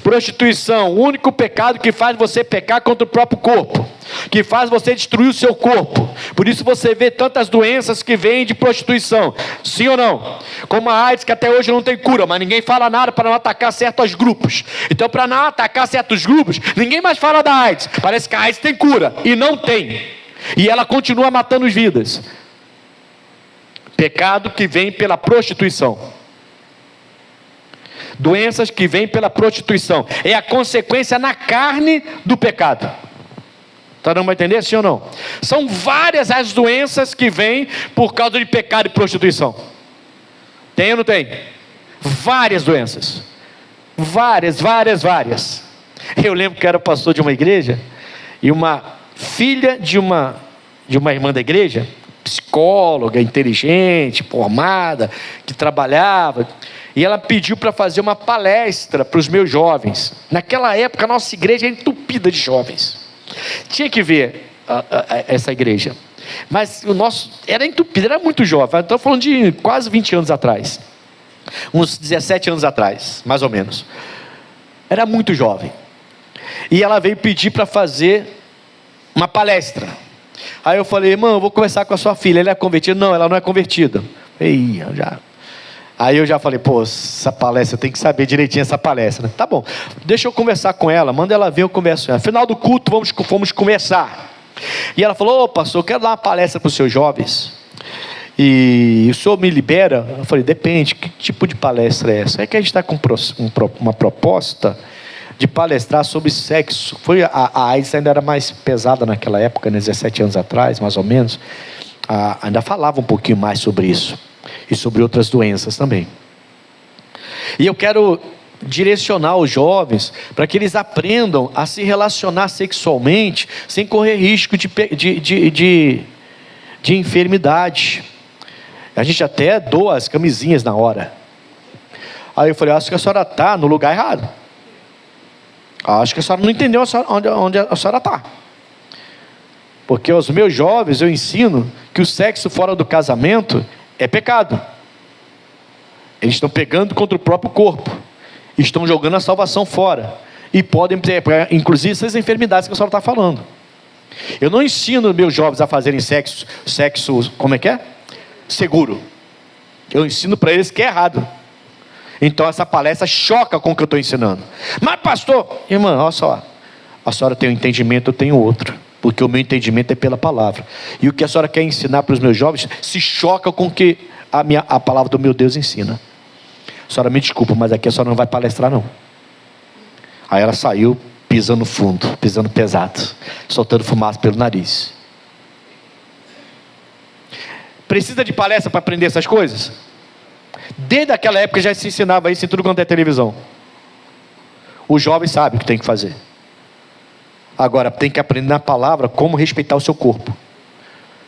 Prostituição, o único pecado que faz você pecar contra o próprio corpo, que faz você destruir o seu corpo. Por isso você vê tantas doenças que vêm de prostituição, sim ou não? Como a AIDS, que até hoje não tem cura, mas ninguém fala nada para não atacar certos grupos. Então, para não atacar certos grupos, ninguém mais fala da AIDS. Parece que a AIDS tem cura, e não tem, e ela continua matando vidas. Pecado que vem pela prostituição. Doenças que vêm pela prostituição. É a consequência na carne do pecado. Tá dando para entender, sim ou não? São várias as doenças que vêm por causa de pecado e prostituição. Tem ou não tem? Várias doenças. Várias. Eu lembro que era pastor de uma igreja, e uma filha de uma irmã da igreja, psicóloga, inteligente, formada, que trabalhava, e ela pediu para fazer uma palestra para os meus jovens. Naquela época a nossa igreja era entupida de jovens. Tinha que ver essa igreja. Mas o nosso era entupido, era muito jovem. Estou falando de quase 20 anos atrás. Uns 17 anos atrás, mais ou menos. Era muito jovem. E ela veio pedir para fazer uma palestra. Aí eu falei, irmão, eu vou conversar com a sua filha. Ela é convertida? Não, ela não é convertida. Aí eu já falei, pô, essa palestra, tem que saber direitinho essa palestra. Tá bom, deixa eu conversar com ela, manda ela vir, eu converso com ela. Final do culto, fomos conversar. E ela falou, ô pastor, eu quero dar uma palestra para os seus jovens. E o senhor me libera? Eu falei, depende, que tipo de palestra é essa? É que a gente está com uma proposta de palestrar sobre sexo. A AIDS ainda era mais pesada naquela época, né, 17 anos atrás, mais ou menos. Ainda falava um pouquinho mais sobre isso. E sobre outras doenças também. E eu quero direcionar os jovens para que eles aprendam a se relacionar sexualmente sem correr risco de enfermidade. A gente até doa as camisinhas na hora. Aí eu falei, acho que a senhora está no lugar errado. Acho que a senhora não entendeu onde a senhora está. Porque aos meus jovens eu ensino que o sexo fora do casamento é pecado. Eles estão pegando contra o próprio corpo. Estão jogando a salvação fora. E podem ter, inclusive, essas enfermidades que a senhora está falando. Eu não ensino meus jovens a fazerem sexo, como é que é? Seguro. Eu ensino para eles que é errado. Então essa palestra choca com o que eu estou ensinando. Mas pastor, irmã, olha só. A senhora tem um entendimento, eu tenho outro. Porque o meu entendimento é pela palavra. E o que a senhora quer ensinar para os meus jovens se choca com o que a palavra do meu Deus ensina. A senhora me desculpa, mas aqui a senhora não vai palestrar não. Aí ela saiu pisando fundo, pisando pesado, soltando fumaça pelo nariz. Precisa de palestra para aprender essas coisas? Desde aquela época já se ensinava isso em tudo quanto é televisão. O jovem sabe o que tem que fazer. Agora tem que aprender na palavra como respeitar o seu corpo.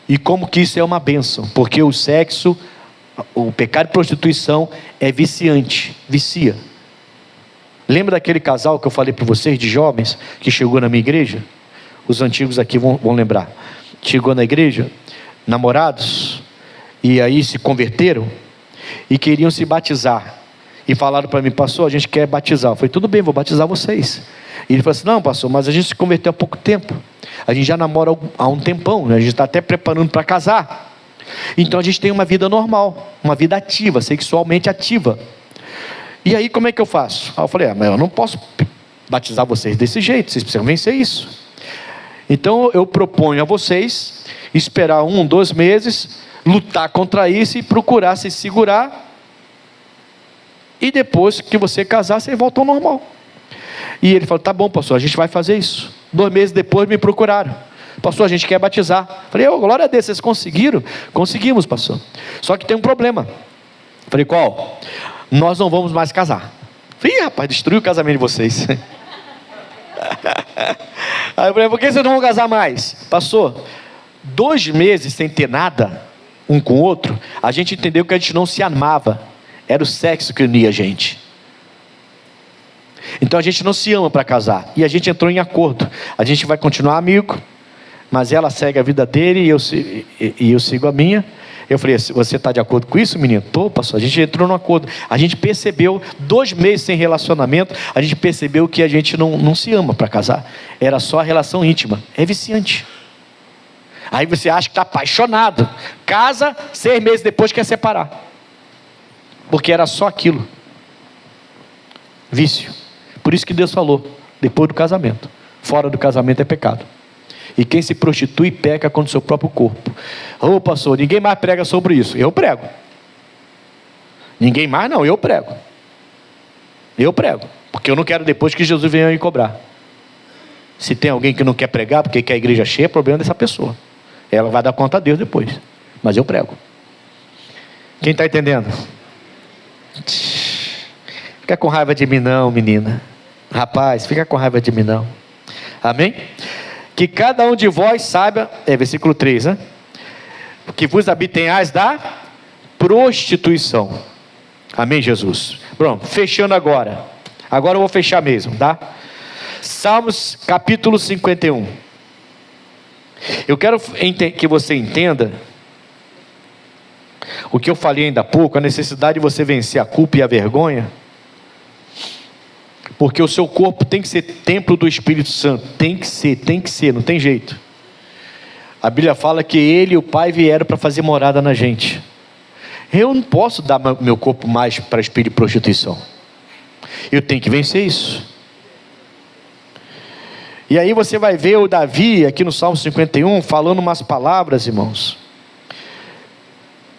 E como que isso é uma bênção. Porque o sexo, o pecado de prostituição é viciante, vicia. Lembra daquele casal que eu falei para vocês, de jovens, que chegou na minha igreja? Os antigos aqui vão lembrar. Chegou na igreja, namorados, e aí se converteram, e queriam se batizar. E falaram para mim, pastor, a gente quer batizar. Eu falei, tudo bem, vou batizar vocês. E ele falou assim, não pastor, mas a gente se converteu há pouco tempo. A gente já namora há um tempão, né? A gente está até preparando para casar. Então a gente tem uma vida normal, uma vida ativa, sexualmente ativa. E aí como é que eu faço? Aí eu falei, mas eu não posso batizar vocês desse jeito, vocês precisam vencer isso. Então eu proponho a vocês esperar 1, 2 meses, lutar contra isso e procurar se segurar. E depois que você casar, você volta ao normal. E ele falou, tá bom pastor, a gente vai fazer isso. 2 meses depois me procuraram. Pastor, a gente quer batizar. Falei, glória a Deus, vocês conseguiram? Conseguimos, pastor. Só que tem um problema. Falei, qual? Nós não vamos mais casar. Falei, rapaz, destruiu o casamento de vocês. Aí eu falei, por que vocês não vão casar mais? Pastor, 2 meses sem ter nada, um com o outro, a gente entendeu que a gente não se amava. Era o sexo que unia a gente. Então a gente não se ama para casar. E a gente entrou em acordo. A gente vai continuar amigo, mas ela segue a vida dele e eu sigo a minha. Eu falei, você está de acordo com isso, menino? Tô, pastor. A gente entrou no acordo. A gente percebeu, 2 meses sem relacionamento, a gente percebeu que a gente não se ama para casar. Era só a relação íntima. É viciante. Aí você acha que está apaixonado. Casa, 6 meses depois quer separar. Porque era só aquilo. Vício. Por isso que Deus falou, depois do casamento. Fora do casamento é pecado. E quem se prostitui peca contra o seu próprio corpo. Ô pastor, ninguém mais prega sobre isso. Eu prego. Ninguém mais não, eu prego. Eu prego. Porque eu não quero depois que Jesus venha me cobrar. Se tem alguém que não quer pregar porque quer a igreja cheia, é problema dessa pessoa. Ela vai dar conta a Deus depois. Mas eu prego. Quem está entendendo? Fica com raiva de mim não, menina. Rapaz, fica com raiva de mim não. Amém? Que cada um de vós saiba, versículo 3, né? Que vos abstenhais da prostituição. Amém, Jesus? Pronto, fechando agora. Agora eu vou fechar mesmo, tá? Salmos capítulo 51. Eu quero que você entenda o que eu falei ainda há pouco, a necessidade de você vencer a culpa e a vergonha. Porque o seu corpo tem que ser templo do Espírito Santo. Tem que ser, não tem jeito. A Bíblia fala que Ele e o Pai vieram para fazer morada na gente. Eu não posso dar meu corpo mais para espírito de prostituição. Eu tenho que vencer isso. E aí você vai ver o Davi, aqui no Salmo 51, falando umas palavras, irmãos,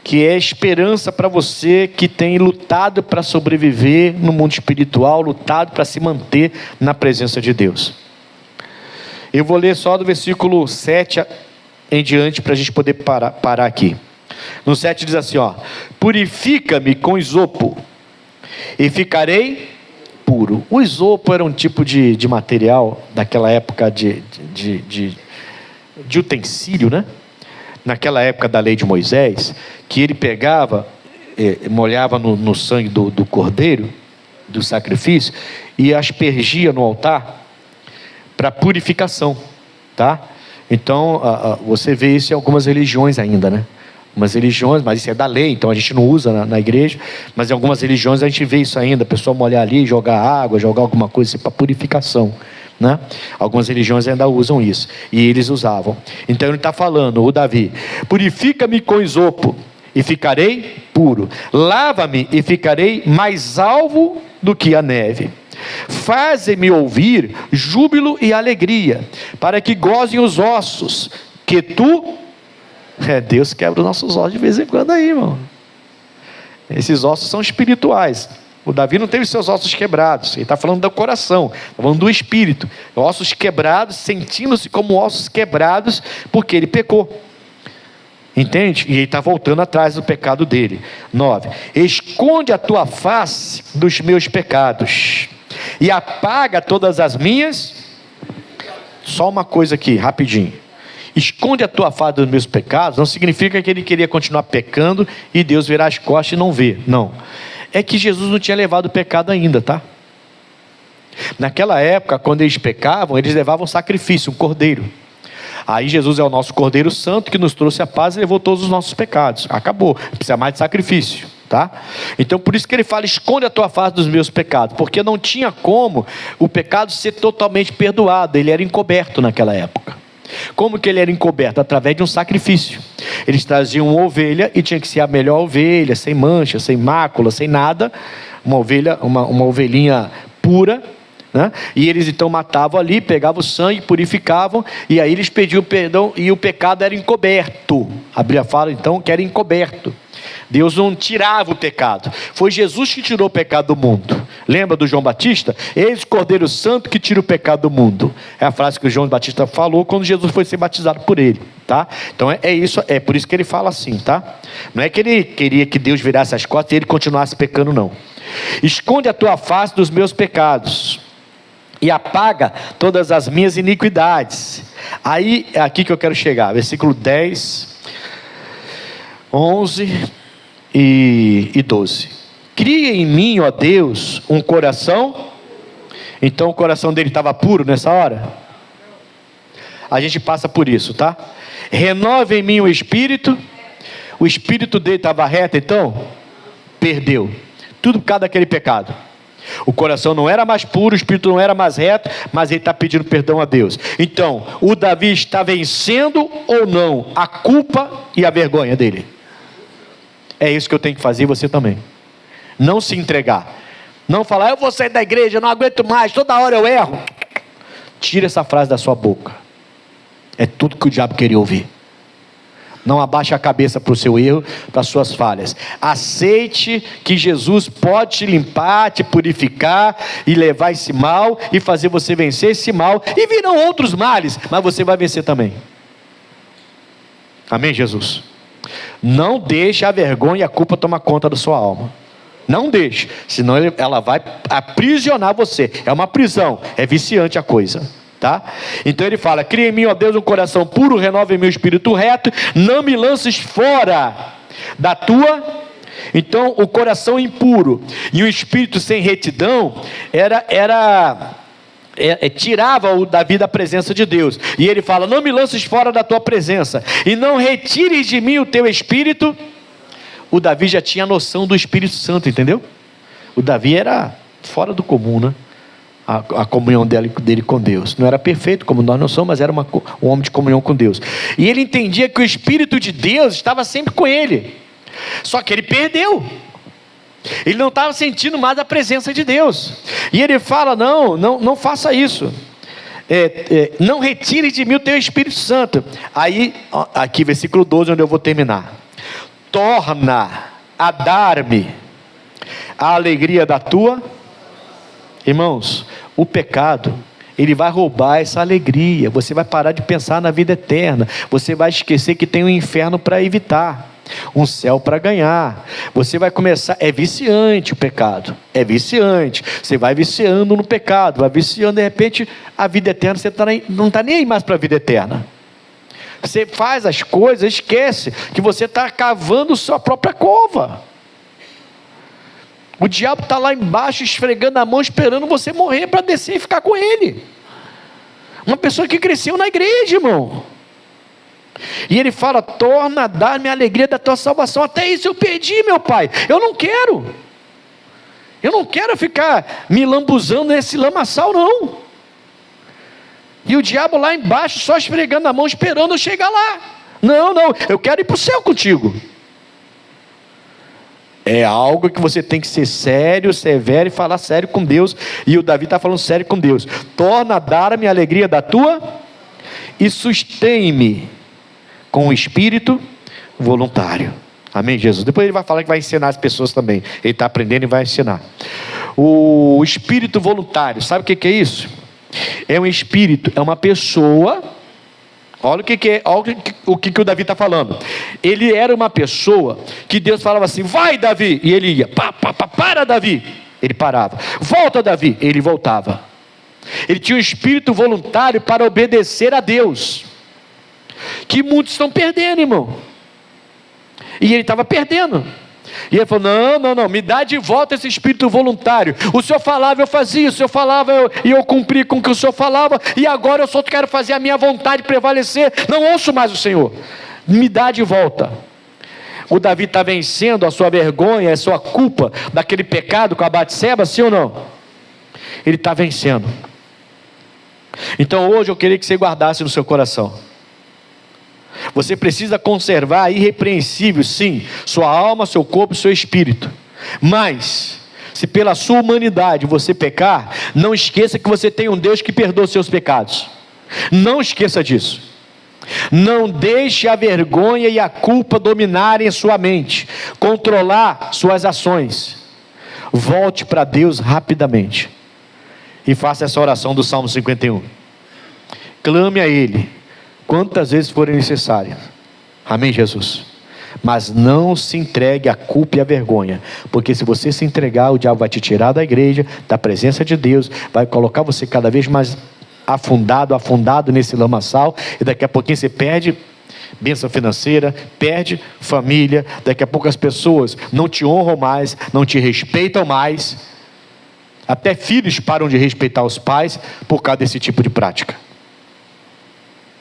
que é esperança para você que tem lutado para sobreviver no mundo espiritual, lutado para se manter na presença de Deus. Eu vou ler só do versículo 7 em diante para a gente poder parar aqui. No 7 diz assim, ó: purifica-me com isopo e ficarei puro. O isopo era um tipo de material daquela época de utensílio, né? Naquela época da lei de Moisés, que ele pegava, molhava no sangue do cordeiro, do sacrifício, e aspergia no altar para purificação, tá? Então, você vê isso em algumas religiões ainda, né? Algumas religiões, mas isso é da lei, então a gente não usa na igreja, mas em algumas religiões a gente vê isso ainda, a pessoa molhar ali, jogar água, jogar alguma coisa assim para purificação, né? Algumas religiões ainda usam isso, e eles usavam. Então ele está falando, o Davi: purifica-me com isopo e ficarei puro, lava-me e ficarei mais alvo do que a neve, faze-me ouvir júbilo e alegria, para que gozem os ossos, que tu... Deus quebra os nossos ossos de vez em quando aí, irmão. Esses ossos são espirituais. O Davi não teve seus ossos quebrados, ele está falando do coração, está falando do espírito. Ossos quebrados, sentindo-se como ossos quebrados, porque ele pecou. Entende? E ele está voltando atrás do pecado dele. 9. Esconde a tua face dos meus pecados e apaga todas as minhas... Só uma coisa aqui, rapidinho. Esconde a tua face dos meus pecados não significa que ele queria continuar pecando e Deus virar as costas e não ver. Não. É que Jesus não tinha levado o pecado ainda, tá? Naquela época, quando eles pecavam, eles levavam sacrifício, um cordeiro. Aí Jesus é o nosso Cordeiro Santo que nos trouxe a paz e levou todos os nossos pecados. Acabou, não precisa mais de sacrifício, tá? Então por isso que ele fala: esconde a tua face dos meus pecados, porque não tinha como o pecado ser totalmente perdoado, ele era encoberto naquela época. Como que ele era encoberto? Através de um sacrifício. Eles traziam uma ovelha e tinha que ser a melhor ovelha, sem mancha, sem mácula, sem nada, uma ovelhinha pura, né? E eles então matavam ali, pegavam o sangue, purificavam, e aí eles pediam perdão, e o pecado era encoberto. A Bíblia fala então que era encoberto. Deus não tirava o pecado, foi Jesus que tirou o pecado do mundo. Lembra do João Batista? Eis o Cordeiro Santo que tira o pecado do mundo. É a frase que o João Batista falou quando Jesus foi ser batizado por ele, tá? Então é isso, é por isso que ele fala assim, tá? Não é que ele queria que Deus virasse as costas e ele continuasse pecando, não. Esconde a tua face dos meus pecados e apaga todas as minhas iniquidades. Aí é aqui que eu quero chegar, versículo 10, 11 e 12. Cria em mim, ó Deus, um coração. Então o coração dele estava puro nessa hora? A gente passa por isso, tá? Renova em mim o espírito dele estava reto, então perdeu tudo por causa daquele pecado. O coração não era mais puro, o espírito não era mais reto, mas ele está pedindo perdão a Deus. Então, o Davi está vencendo ou não a culpa e a vergonha dele? É isso que eu tenho que fazer, e você também. Não se entregar. Não falar: eu vou sair da igreja, não aguento mais, toda hora eu erro. Tira essa frase da sua boca. É tudo que o diabo queria ouvir. Não abaixe a cabeça para o seu erro, para as suas falhas. Aceite que Jesus pode te limpar, te purificar e levar esse mal e fazer você vencer esse mal. E virão outros males, mas você vai vencer também. Amém, Jesus? Não deixe a vergonha e a culpa tomar conta da sua alma. Não deixe, senão ela vai aprisionar você. É uma prisão, é viciante a coisa, tá? Então ele fala: cria em mim, ó Deus, um coração puro, renova em mim o espírito reto, não me lances fora da tua... Então o coração impuro e o espírito sem retidão tirava o Davi da presença de Deus. E ele fala: não me lances fora da tua presença e não retires de mim o teu espírito. O Davi já tinha noção do Espírito Santo, entendeu? O Davi era fora do comum, né? A comunhão dele com Deus. Não era perfeito como nós não somos, mas era um homem de comunhão com Deus. E ele entendia que o Espírito de Deus estava sempre com ele. Só que ele perdeu. Ele não estava sentindo mais a presença de Deus. E ele fala: não faça isso. Não retire de mim o teu Espírito Santo. Aí, aqui versículo 12, onde eu vou terminar. torna a dar-me a alegria da tua. Irmãos, o pecado, ele vai roubar essa alegria. Você vai parar de pensar na vida eterna. Você vai esquecer que tem um inferno para evitar, um céu para ganhar. Você vai começar, é viciante o pecado, é viciante. Você vai viciando no pecado, vai viciando, de repente a vida eterna, você não está nem aí mais para a vida eterna. Você faz as coisas, esquece que você está cavando sua própria cova. O diabo está lá embaixo esfregando a mão, esperando você morrer para descer e ficar com ele. Uma pessoa que cresceu na igreja, irmão. E ele fala: torna a dar-me a alegria da tua salvação. Até isso eu perdi, meu pai. Eu não quero ficar me lambuzando nesse lamaçal, não. E o diabo lá embaixo só esfregando a mão, esperando eu chegar lá. Não, eu quero ir para o céu contigo. É algo que você tem que ser sério, severo e falar sério com Deus. E o Davi está falando sério com Deus. Torna a dar-me a alegria da tua e sustém-me com o espírito voluntário. Amém, Jesus? Depois ele vai falar que vai ensinar as pessoas também. Ele está aprendendo e vai ensinar. O espírito voluntário, sabe o que é isso? É um espírito, é uma pessoa. Olha o que o Davi está falando. Ele era uma pessoa que Deus falava assim: vai, Davi, e ele ia. Para, Davi, ele parava. Volta, Davi, ele voltava. Ele tinha um espírito voluntário para obedecer a Deus, que muitos estão perdendo, irmão. E ele estava perdendo. E ele falou: não, me dá de volta esse espírito voluntário. O Senhor falava, eu fazia. O Senhor falava, eu cumpria com o que o Senhor falava. E agora eu só quero fazer a minha vontade prevalecer. Não ouço mais o Senhor. Me dá de volta. O Davi está vencendo a sua vergonha, a sua culpa daquele pecado com a Batseba, sim ou não? Ele está vencendo. Então hoje eu queria que você guardasse no seu coração. Você precisa conservar irrepreensível, sim, sua alma, seu corpo e seu espírito. Mas, se pela sua humanidade você pecar, não esqueça que você tem um Deus que perdoa seus pecados. Não esqueça disso. Não deixe a vergonha e a culpa dominarem sua mente, controlar suas ações. Volte para Deus rapidamente e faça essa oração do Salmo 51. Clame a Ele quantas vezes forem necessárias. Amém, Jesus? Mas não se entregue à culpa e à vergonha, porque se você se entregar, o diabo vai te tirar da igreja, da presença de Deus, vai colocar você cada vez mais afundado nesse lamaçal, e daqui a pouquinho você perde bênção financeira, perde família, daqui a pouco as pessoas não te honram mais, não te respeitam mais, até filhos param de respeitar os pais por causa desse tipo de prática.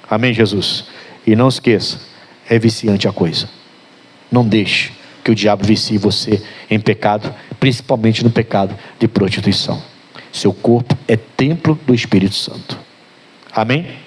Amém, Jesus? E não esqueça, é viciante a coisa. Não deixe que o diabo vicie você em pecado, principalmente no pecado de prostituição. Seu corpo é templo do Espírito Santo. Amém?